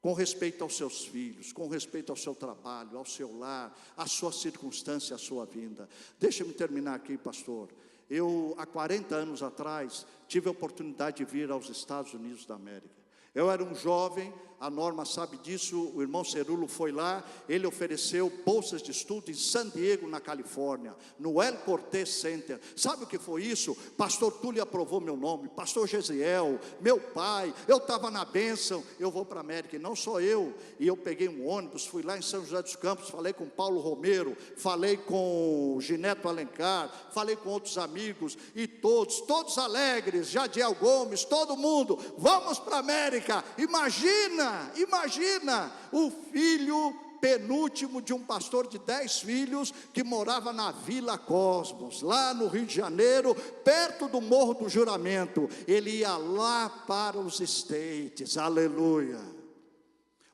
Com respeito aos seus filhos, com respeito ao seu trabalho, ao seu lar, à sua circunstância, à sua vinda. Deixa-me terminar aqui, pastor. Eu, há 40 anos atrás, tive a oportunidade de vir aos Estados Unidos da América. Eu era um jovem, a Norma sabe disso, o irmão Cerulo foi lá, ele ofereceu bolsas de estudo em San Diego, na Califórnia, no El Cortez Center. Sabe o que foi isso? Pastor Túlio aprovou meu nome, pastor Gesiel, meu pai, eu estava na bênção, eu vou para a América, e não só eu, e eu peguei um ônibus, fui lá em São José dos Campos, falei com Paulo Romero, falei com Gineto Alencar, falei com outros amigos, e todos alegres, Jadiel Gomes, todo mundo, vamos para a América. Imagina o filho penúltimo de um pastor de 10 filhos, que morava na Vila Cosmos, lá no Rio de Janeiro, perto do Morro do Juramento. Ele ia lá para os States, aleluia.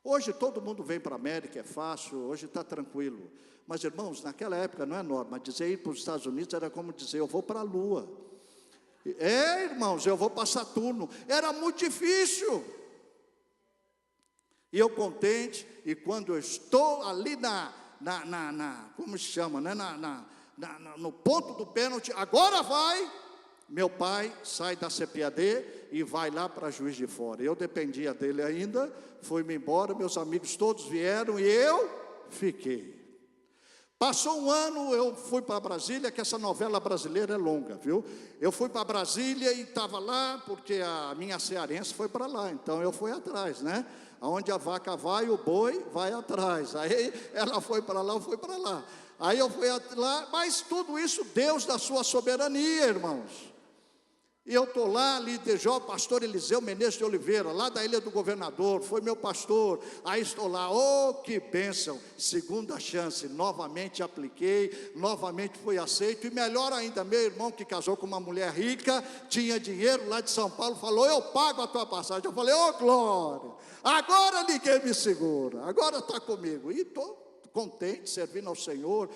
Hoje todo mundo vem para a América, é fácil, hoje está tranquilo. Mas irmãos, naquela época não é norma, dizer ir para os Estados Unidos era como dizer, eu vou para a Lua. Irmãos, eu vou para Saturno. Era muito difícil. E eu contente, e quando eu estou ali como se chama, né? No ponto do pênalti, agora vai, meu pai sai da CPAD e vai lá para Juiz de Fora. Eu dependia dele ainda, fui-me embora, meus amigos todos vieram e eu fiquei. Passou um ano, eu fui para Brasília, que essa novela brasileira é longa, viu? Eu fui para Brasília e estava lá, porque a minha cearense foi para lá, então eu fui atrás, né? Aonde a vaca vai, o boi vai atrás. Aí ela foi para lá, eu fui para lá. Aí eu fui lá, mas tudo isso Deus da sua soberania, irmãos. E eu estou lá, líder jovem, pastor Eliseu Menezes de Oliveira, lá da Ilha do Governador, foi meu pastor. Aí estou lá, oh que bênção, segunda chance, novamente apliquei, novamente fui aceito. E melhor ainda, meu irmão que casou com uma mulher rica, tinha dinheiro lá de São Paulo, falou, eu pago a tua passagem. Eu falei, oh glória, agora ninguém me segura, agora está comigo. E estou contente, servindo ao Senhor.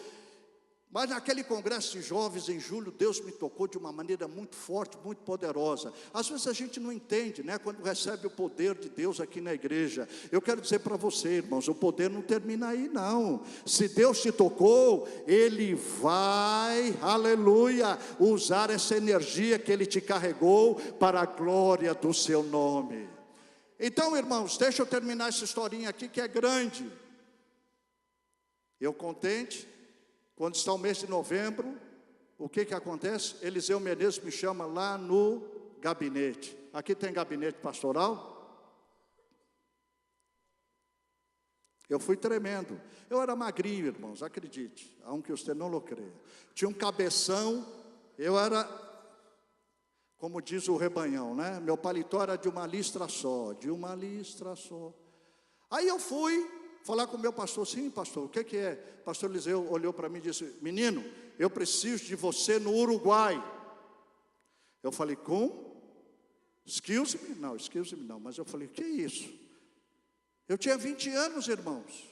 Mas naquele congresso de jovens em julho, Deus me tocou de uma maneira muito forte, muito poderosa. Às vezes a gente não entende, né? Quando recebe o poder de Deus aqui na igreja. Eu quero dizer para você, irmãos, o poder não termina aí não. Se Deus te tocou, Ele vai, aleluia, usar essa energia que Ele te carregou para a glória do seu nome. Então, irmãos, deixa eu terminar essa historinha aqui que é grande. Eu contente. Quando está o mês de novembro, o que acontece? Eliseu Menezes me chama lá no gabinete. Aqui tem gabinete pastoral. Eu fui tremendo. Eu era magrinho, irmãos, acredite. Aunque você não lo creia. Tinha um cabeção, eu era, como diz o rebanhão, né? Meu paletó era de uma listra só, Aí eu fui falar com o meu pastor, sim pastor, o que é? Pastor Eliseu olhou para mim e disse, menino, eu preciso de você no Uruguai. Eu falei, como? Excuse me não, mas eu falei, que é isso? Eu tinha 20 anos, irmãos,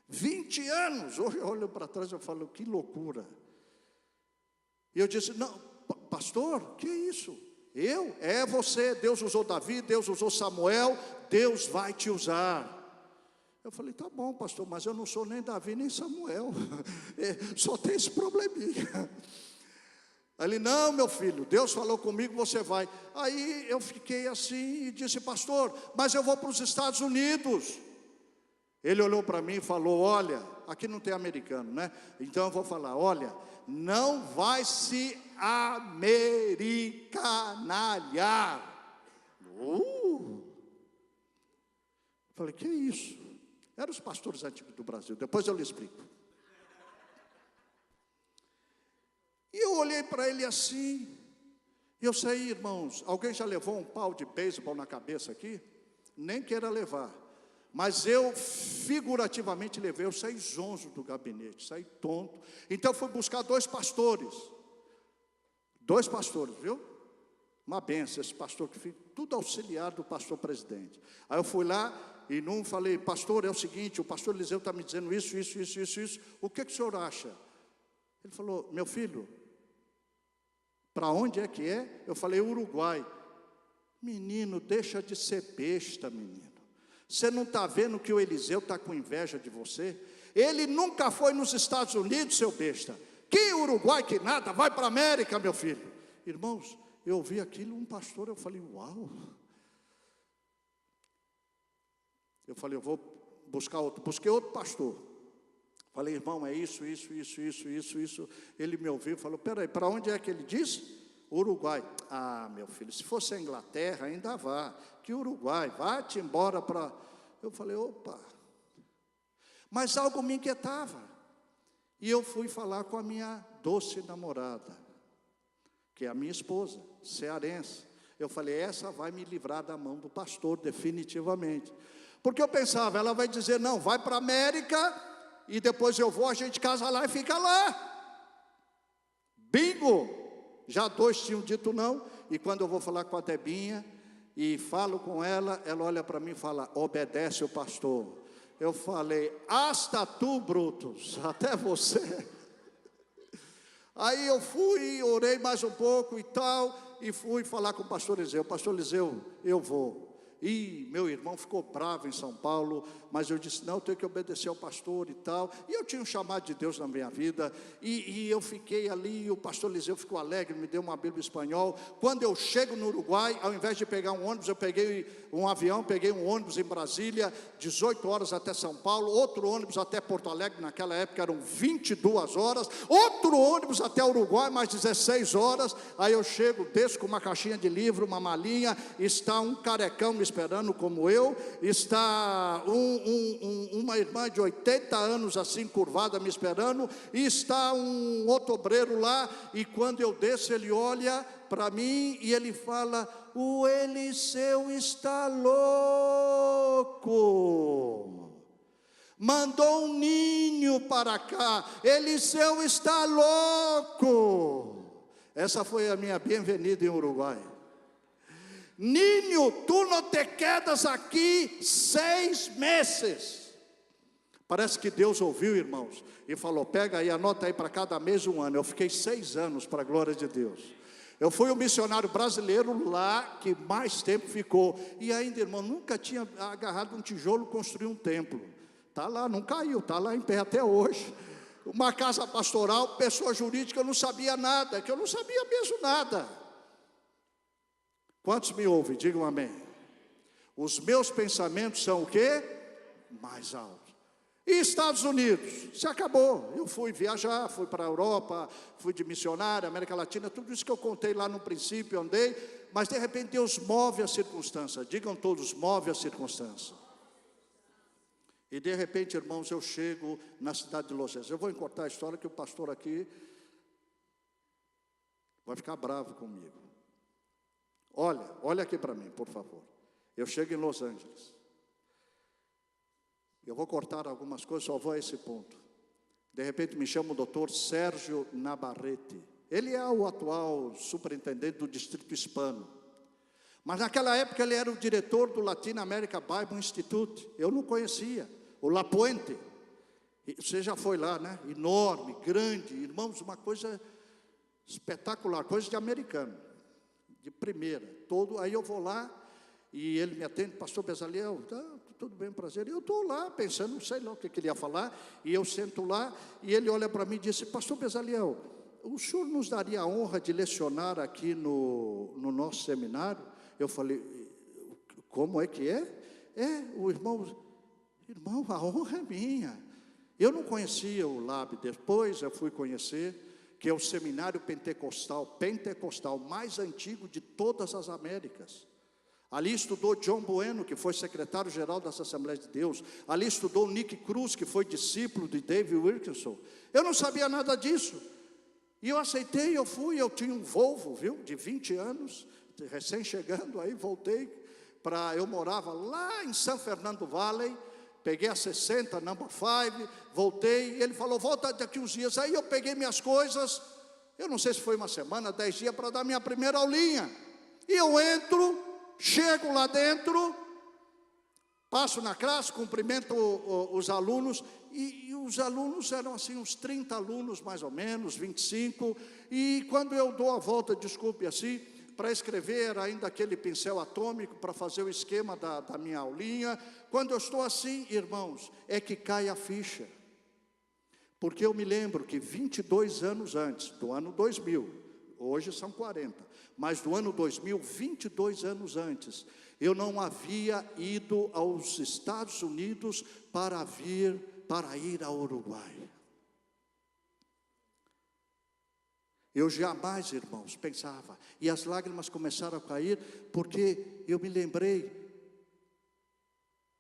20 anos, hoje eu olho para trás e falo, que loucura. E eu disse, não, pastor, que é isso? É você, Deus usou Davi, Deus usou Samuel, Deus vai te usar. Eu falei, tá bom pastor, mas eu não sou nem Davi nem Samuel, só tem esse probleminha. Ele, não meu filho, Deus falou comigo, você vai. Aí eu fiquei assim e disse, pastor, mas eu vou para os Estados Unidos. Ele olhou para mim e falou, olha, aqui não tem americano, né? Então eu vou falar, olha, não vai se americanalhar. Falei, que é isso? Eram os pastores antigos do Brasil, depois eu lhe explico. E eu olhei para ele assim, Eu sei, irmãos, alguém já levou um pau de beisebol na cabeça aqui? Nem queira levar. Mas eu figurativamente levei, eu saí zonzo do gabinete, saí tonto. Então eu fui buscar dois pastores, viu? Uma benção, esse pastor que fica tudo auxiliar do pastor presidente. Aí eu fui lá e não falei, pastor, é o seguinte, o pastor Eliseu está me dizendo isso, o que o senhor acha? Ele falou, meu filho, para onde é que é? Eu falei, Uruguai. Menino, deixa de ser besta, menino. Você não está vendo que o Eliseu está com inveja de você? Ele nunca foi nos Estados Unidos, seu besta. Que Uruguai, que nada, vai para a América, meu filho. Irmãos, eu ouvi aquilo, um pastor, eu falei, uau. Eu falei, eu vou buscar outro. Busquei outro pastor. Falei, irmão, é isso. Ele me ouviu e falou, peraí, para onde é que ele disse? Uruguai. Ah, meu filho, se fosse a Inglaterra, ainda vá. Que Uruguai, vá-te embora para... Eu falei, opa. Mas algo me inquietava. E eu fui falar com a minha doce namorada, que é a minha esposa, cearense. Eu falei, essa vai me livrar da mão do pastor, definitivamente. Porque eu pensava, ela vai dizer, não, vai para a América, e depois eu vou, a gente casa lá e fica lá. Bingo! Já dois tinham dito não, e quando eu vou falar com a Debinha, e falo com ela, ela olha para mim e fala, obedece o pastor. Eu falei, hasta tu, Brutus, até você. Aí eu fui, orei mais um pouco e tal, e fui falar com o pastor Eliseu. Pastor Eliseu, eu vou. E meu irmão ficou bravo em São Paulo, mas eu disse, não, eu tenho que obedecer ao pastor e tal. E eu tinha um chamado de Deus na minha vida, e eu fiquei ali, e o pastor Eliseu ficou alegre, me deu uma Bíblia em espanhol. Quando eu chego no Uruguai, ao invés de pegar um ônibus, eu peguei um avião, peguei um ônibus em Brasília, 18 horas até São Paulo, outro ônibus até Porto Alegre, naquela época eram 22 horas, outro ônibus até Uruguai, mais 16 horas, aí eu chego, desço com uma caixinha de livro, uma malinha, está um carecão me esperando como eu, está uma irmã de 80 anos assim curvada me esperando, e está um outro obreiro lá, e quando eu desço ele olha para mim e ele fala, o Eliseu está louco, mandou um ninho para cá, Eliseu está louco. Essa foi a minha bem-vinda em Uruguai. Ninho, tu não te quedas aqui 6 meses. Parece que Deus ouviu, irmãos, e falou, pega aí, anota aí para cada mês 1 ano. Eu fiquei 6 anos para a glória de Deus. Eu fui o missionário brasileiro lá que mais tempo ficou. E ainda, irmão, nunca tinha agarrado um tijolo e construído um templo. Está lá, não caiu, está lá em pé até hoje. Uma casa pastoral, pessoa jurídica, eu não sabia nada, que eu não sabia mesmo nada. Quantos me ouvem? Digam amém. Os meus pensamentos são o quê? Mais altos. E Estados Unidos? Se acabou. Eu fui viajar, fui para a Europa, fui de missionário, América Latina, tudo isso que eu contei lá no princípio, andei, mas de repente Deus move a circunstância. Digam todos, move a circunstância. E de repente, irmãos, eu chego na cidade de Los Angeles. Eu vou encurtar a história que o pastor aqui vai ficar bravo comigo. Olha aqui para mim, por favor. Eu chego em Los Angeles. Eu vou cortar algumas coisas, só vou a esse ponto. De repente me chama o doutor Sérgio Navarrete. Ele é o atual superintendente do Distrito Hispano. Mas naquela época ele era o diretor do Latin America Bible Institute. Eu não conhecia. O La Puente. Você já foi lá, né? Enorme, grande. Irmãos, uma coisa espetacular, coisa de americano. De primeira, aí eu vou lá, e ele me atende, pastor Bezaliel, tá, tudo bem, prazer, e eu estou lá, pensando, não sei lá o que ele ia falar, e eu sento lá, e ele olha para mim e disse, pastor Bezaliel, o senhor nos daria a honra de lecionar aqui no nosso seminário? Eu falei, como é que é? O irmão, a honra é minha. Eu não conhecia o LAB, depois eu fui conhecer, que é o seminário pentecostal mais antigo de todas as Américas. Ali estudou John Bueno, que foi secretário-geral das Assembleias de Deus. Ali estudou Nick Cruz, que foi discípulo de David Wilkerson. Eu não sabia nada disso. E eu aceitei, eu fui, eu tinha um Volvo, viu, de 20 anos, recém chegando, aí voltei eu morava lá em São Fernando Valley, peguei a 60, number 5, voltei, ele falou, volta daqui uns dias, aí eu peguei minhas coisas, eu não sei se foi uma semana, 10 dias, para dar minha primeira aulinha, e eu entro, chego lá dentro, passo na classe, cumprimento os alunos, e os alunos eram assim, uns 30 alunos mais ou menos, 25, e quando eu dou a volta, desculpe assim, para escrever ainda aquele pincel atômico, para fazer o esquema da minha aulinha, quando eu estou assim, irmãos, é que cai a ficha, porque eu me lembro que 22 anos antes, do ano 2000, hoje são 40, mas do ano 2000, 22 anos antes, eu não havia ido aos Estados Unidos para ir ao Uruguai. Eu jamais, irmãos, pensava, e as lágrimas começaram a cair, porque eu me lembrei,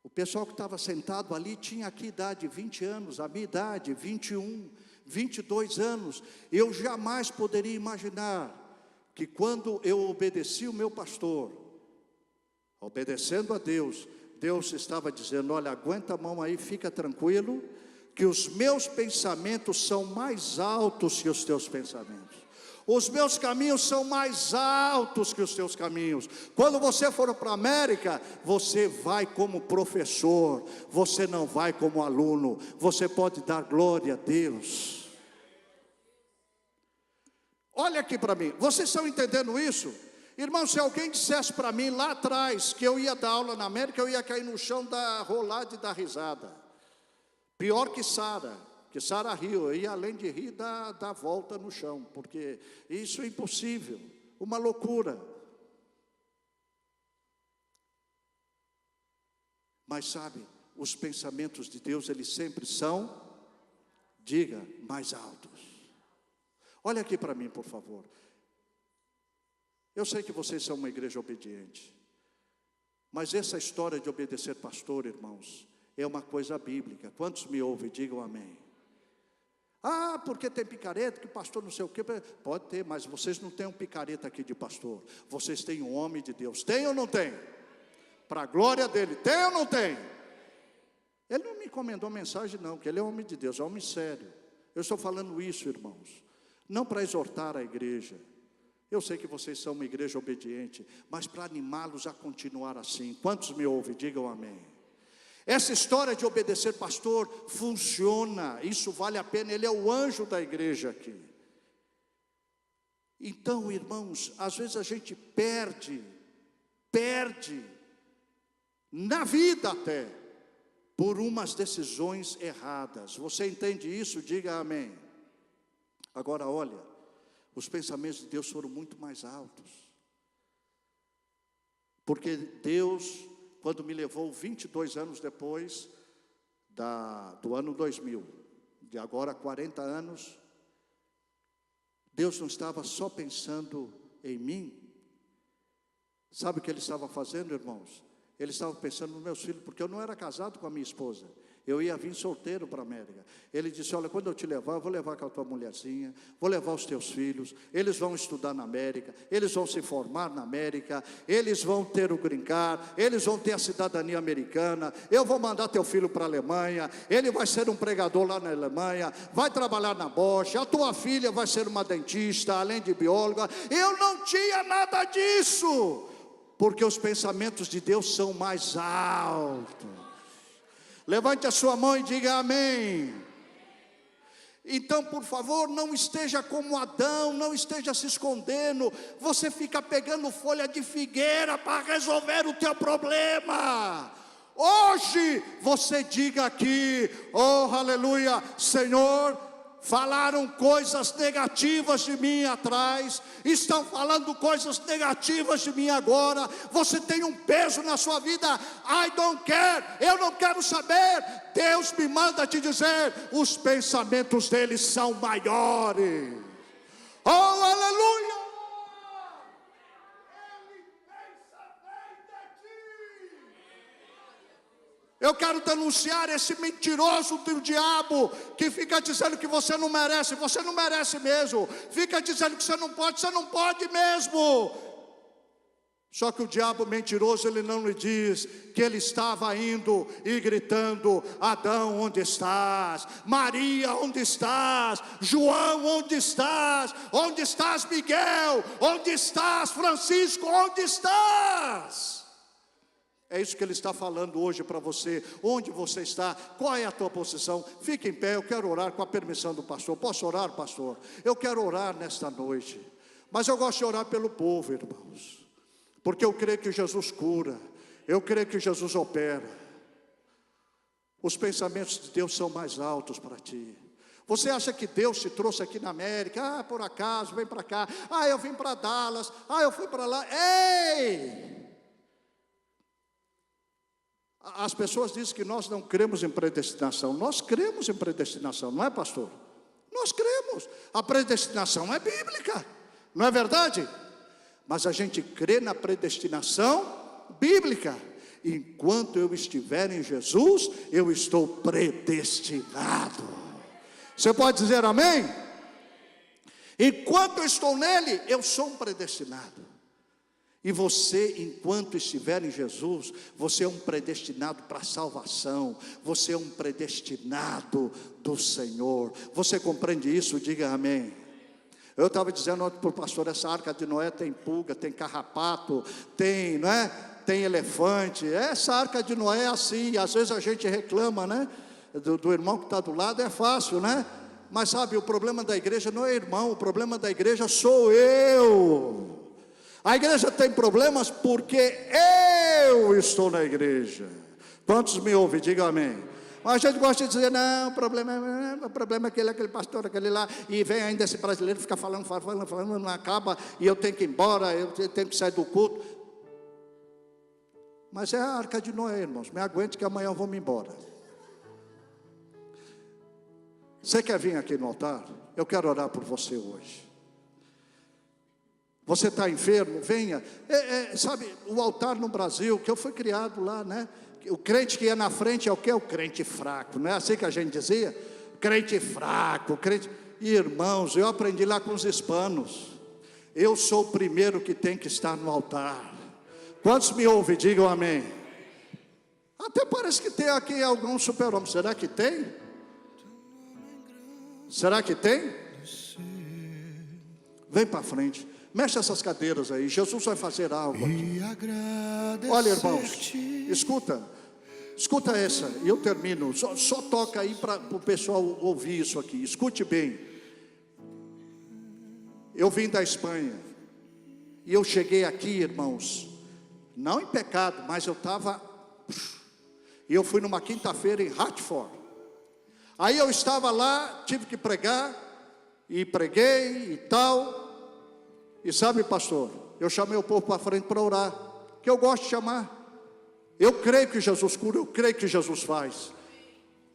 o pessoal que estava sentado ali tinha aqui idade, 20 anos, a minha idade, 21, 22 anos, eu jamais poderia imaginar, que quando eu obedeci o meu pastor, obedecendo a Deus, Deus estava dizendo, olha, aguenta a mão aí, fica tranquilo, que os meus pensamentos são mais altos que os teus pensamentos. Os meus caminhos são mais altos que os teus caminhos. Quando você for para a América, você vai como professor, você não vai como aluno. Você pode dar glória a Deus. Olha aqui para mim, vocês estão entendendo isso? Irmão, se alguém dissesse para mim lá atrás que eu ia dar aula na América, eu ia cair no chão da rolada e da risada. Pior que Sara riu, eu ia além de rir, dar volta no chão, porque isso é impossível, uma loucura. Mas sabe, os pensamentos de Deus, eles sempre são, diga, mais altos. Olha aqui para mim, por favor. Eu sei que vocês são uma igreja obediente, mas essa história de obedecer pastor, irmãos, é uma coisa bíblica. Quantos me ouvem? Digam amém. Ah, porque tem picareta, que pastor não sei o quê. Pode ter, mas vocês não têm um picareta aqui de pastor. Vocês têm um homem de Deus. Tem ou não tem? Para a glória dele. Tem ou não tem? Ele não me encomendou mensagem não, que ele é homem de Deus, é homem sério. Eu estou falando isso, irmãos, não para exortar a igreja. Eu sei que vocês são uma igreja obediente, mas para animá-los a continuar assim. Quantos me ouvem? Digam amém. Essa história de obedecer pastor funciona, isso vale a pena, ele é o anjo da igreja aqui. Então, irmãos, às vezes a gente perde na vida até, por umas decisões erradas. Você entende isso? Diga amém. Agora olha, os pensamentos de Deus foram muito mais altos, porque Deus, quando me levou 22 anos depois do ano 2000, de agora 40 anos, Deus não estava só pensando em mim. Sabe o que Ele estava fazendo, irmãos? Ele estava pensando nos meus filhos, porque eu não era casado com a minha esposa. Eu ia vir solteiro para a América. Ele disse, olha, quando eu te levar, eu vou levar com a tua mulherzinha, vou levar os teus filhos, eles vão estudar na América, eles vão se formar na América, eles vão ter o green card, eles vão ter a cidadania americana, eu vou mandar teu filho para a Alemanha, ele vai ser um pregador lá na Alemanha, vai trabalhar na Bosch, a tua filha vai ser uma dentista, além de bióloga. Eu não tinha nada disso, porque os pensamentos de Deus são mais altos. Levante a sua mão e diga amém. Então, por favor, não esteja como Adão, não esteja se escondendo. Você fica pegando folha de figueira para resolver o teu problema. Hoje você diga aqui, oh aleluia, Senhor, falaram coisas negativas de mim atrás, estão falando coisas negativas de mim agora. Você tem um peso na sua vida. I don't care, eu não quero saber. Deus me manda te dizer, os pensamentos deles são maiores. Oh aleluia. Eu quero denunciar esse mentiroso do diabo, que fica dizendo que você não merece mesmo. Fica dizendo que você não pode mesmo. Só que o diabo mentiroso, ele não lhe diz que ele estava indo e gritando: Adão, onde estás? Maria, onde estás? João, onde estás? Onde estás, Miguel? Onde estás, Francisco? Onde estás? É isso que ele está falando hoje para você. Onde você está? Qual é a tua posição? Fique em pé, eu quero orar com a permissão do pastor. Posso orar, pastor? Eu quero orar nesta noite. Mas eu gosto de orar pelo povo, irmãos. Porque eu creio que Jesus cura. Eu creio que Jesus opera. Os pensamentos de Deus são mais altos para ti. Você acha que Deus te trouxe aqui na América? Por acaso, vem para cá. Eu vim para Dallas. Eu fui para lá. Ei! As pessoas dizem que nós não cremos em predestinação. Nós cremos em predestinação, não é, pastor? Nós cremos. A predestinação é bíblica, não é verdade? Mas a gente crê na predestinação bíblica. Enquanto eu estiver em Jesus, eu estou predestinado. Você pode dizer amém? Enquanto eu estou nele, eu sou um predestinado. E você, enquanto estiver em Jesus, você é um predestinado para a salvação. Você é um predestinado do Senhor. Você compreende isso? Diga amém. Eu estava dizendo ontem para o pastor, essa arca de Noé tem pulga, tem carrapato, tem, não é? Tem elefante. Essa arca de Noé é assim. Às vezes a gente reclama, né? Do irmão que está do lado, é fácil, né? Mas sabe, o problema da igreja não é irmão, o problema da igreja sou eu. A igreja tem problemas porque eu estou na igreja. Quantos me ouvem? Diga amém. Mas a gente gosta de dizer, não, o problema é aquele pastor, aquele lá. E vem ainda esse brasileiro, fica falando, não acaba. E eu tenho que ir embora, eu tenho que sair do culto. Mas é a arca de Noé, irmãos. Me aguente que amanhã eu vou me embora. Você quer vir aqui no altar? Eu quero orar por você hoje. Você está enfermo? Venha. Sabe, o altar no Brasil, que eu fui criado lá, né? O crente que ia na frente é o que? O crente fraco, não é assim que a gente dizia? Crente fraco, crente... Irmãos, eu aprendi lá com os hispanos. Eu sou o primeiro que tem que estar no altar. Quantos me ouvem? Digam amém. Até parece que tem aqui algum super-homem. Será que tem? Será que tem? Vem para frente. Mexe essas cadeiras aí. Jesus vai fazer algo aqui. Olha, irmãos, escuta essa. E eu termino. Só toca aí para o pessoal ouvir isso aqui. Escute bem. Eu vim da Espanha. E eu cheguei aqui, irmãos, não em pecado, mas eu estava... E eu fui numa quinta-feira em Hartford. Aí eu estava lá, tive que pregar. E preguei e tal. E sabe, pastor, eu chamei o povo para frente para orar, que eu gosto de chamar. Eu creio que Jesus cura, eu creio que Jesus faz.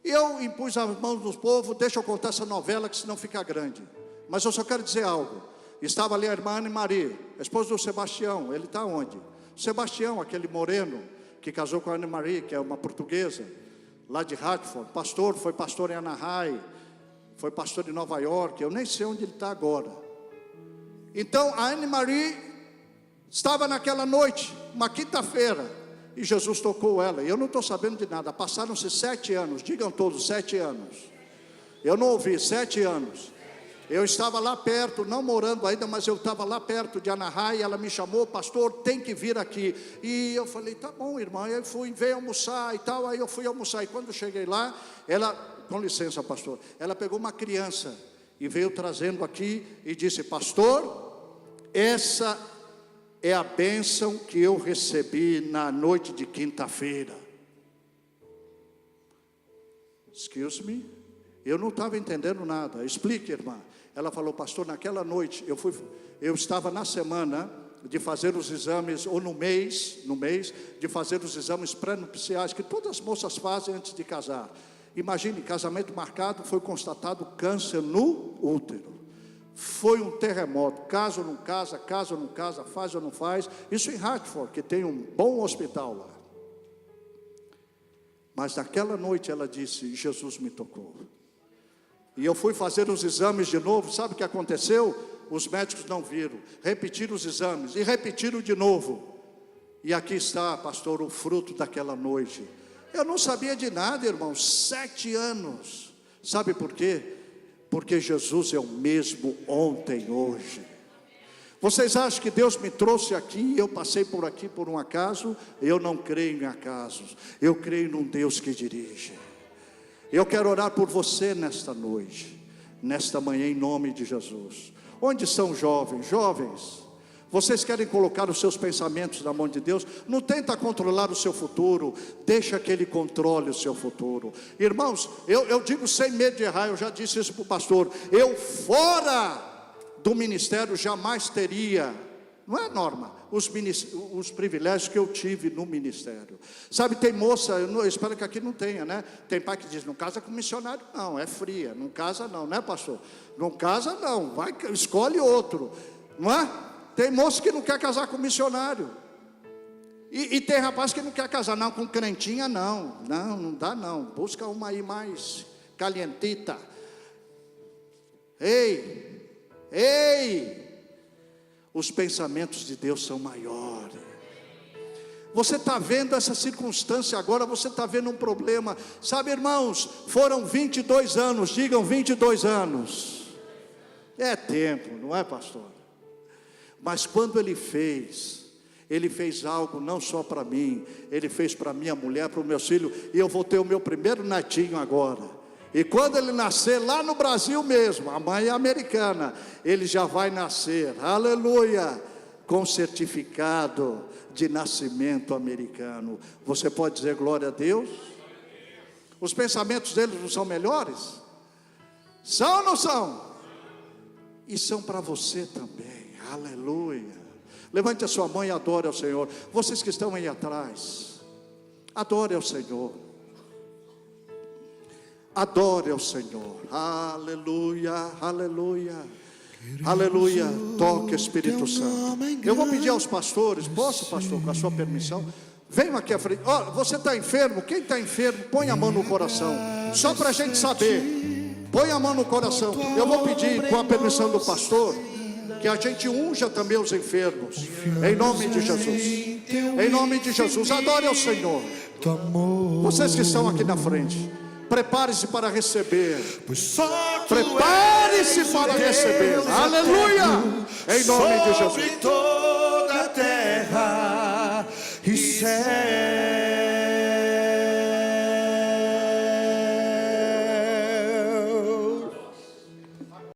E eu impus as mãos do povo. Deixa eu contar essa novela, que senão fica grande. Mas eu só quero dizer algo. Estava ali a irmã Ana Maria, a esposa do Sebastião. Ele está onde? Sebastião, aquele moreno que casou com a Ana Maria, que é uma portuguesa, lá de Hartford. Pastor, foi pastor em Anaheim, foi pastor em Nova York. Eu nem sei onde ele está agora. Então a Anne Marie estava naquela noite, uma quinta-feira, e Jesus tocou ela. E eu não estou sabendo de nada. Passaram-se 7 anos, digam todos, 7 anos. Eu não ouvi, 7 anos. Eu estava lá perto, não morando ainda, mas eu estava lá perto de Anaheim. Ela me chamou, pastor, tem que vir aqui. E eu falei, tá bom, irmã. Eu fui, veio almoçar e tal. Aí eu fui almoçar. E quando eu cheguei lá, ela, com licença, pastor, ela pegou uma criança e veio trazendo aqui e disse, pastor, essa é a bênção que eu recebi na noite de quinta-feira. Excuse me? Eu não estava entendendo nada. Explique, irmã. Ela falou, pastor, naquela noite eu estava na semana de fazer os exames, ou no mês de fazer os exames pré-nupciais que todas as moças fazem antes de casar. Imagine, casamento marcado, foi constatado câncer no útero. Foi um terremoto, casa ou não casa, faz ou não faz. Isso em Hartford, que tem um bom hospital lá. Mas naquela noite ela disse: Jesus me tocou. E eu fui fazer os exames de novo. Sabe o que aconteceu? Os médicos não viram. Repetiram os exames e repetiram de novo. E aqui está, pastor, o fruto daquela noite. Eu não sabia de nada, irmãos. 7 anos. Sabe por quê? Porque Jesus é o mesmo ontem, hoje. Vocês acham que Deus me trouxe aqui, eu passei por aqui por um acaso? Eu não creio em acasos. Eu creio num Deus que dirige. Eu quero orar por você nesta noite, nesta manhã, em nome de Jesus. Onde são os jovens? Jovens, vocês querem colocar os seus pensamentos na mão de Deus? Não tenta controlar o seu futuro, deixa que Ele controle o seu futuro. Irmãos, eu digo sem medo de errar, eu já disse isso para o pastor. Eu fora do ministério jamais teria, não é, Norma, os privilégios que eu tive no ministério. Sabe, tem moça, eu espero que aqui não tenha, né? Tem pai que diz: não casa com missionário não, é fria. Não casa não, né, pastor? Não casa não, vai, escolhe outro, não é? Tem moça que não quer casar com missionário. E tem rapaz que não quer casar não com crentinha não. Não dá não, busca uma aí mais calientita. Ei, os pensamentos de Deus são maiores. Você está vendo essa circunstância agora, você está vendo um problema. Sabe, irmãos, foram 22 anos, digam 22 anos. É tempo, não é, pastor? Mas quando Ele fez algo não só para mim, Ele fez para minha mulher, para o meu filho. E eu vou ter o meu primeiro netinho agora. E quando ele nascer lá no Brasil mesmo, a mãe é americana, ele já vai nascer, aleluia, com certificado de nascimento americano. Você pode dizer glória a Deus? Os pensamentos deles não são melhores? São ou não são? E são para você também, aleluia. Levante a sua mão e adore ao Senhor. Vocês que estão aí atrás, adore ao Senhor. Adore ao Senhor, aleluia, aleluia, aleluia. Toque, Espírito Santo. Eu vou pedir aos pastores, posso, pastor, com a sua permissão? Venham aqui à frente. Você está enfermo? Quem está enfermo, põe a mão no coração, só para a gente saber. Põe a mão no coração. Eu vou pedir, com a permissão do pastor, que a gente unja também os enfermos, em nome de Jesus. Em nome de Jesus, adore ao Senhor. Vocês que estão aqui na frente, prepare-se para receber. Prepare-se para receber. Aleluia. Em nome de Jesus.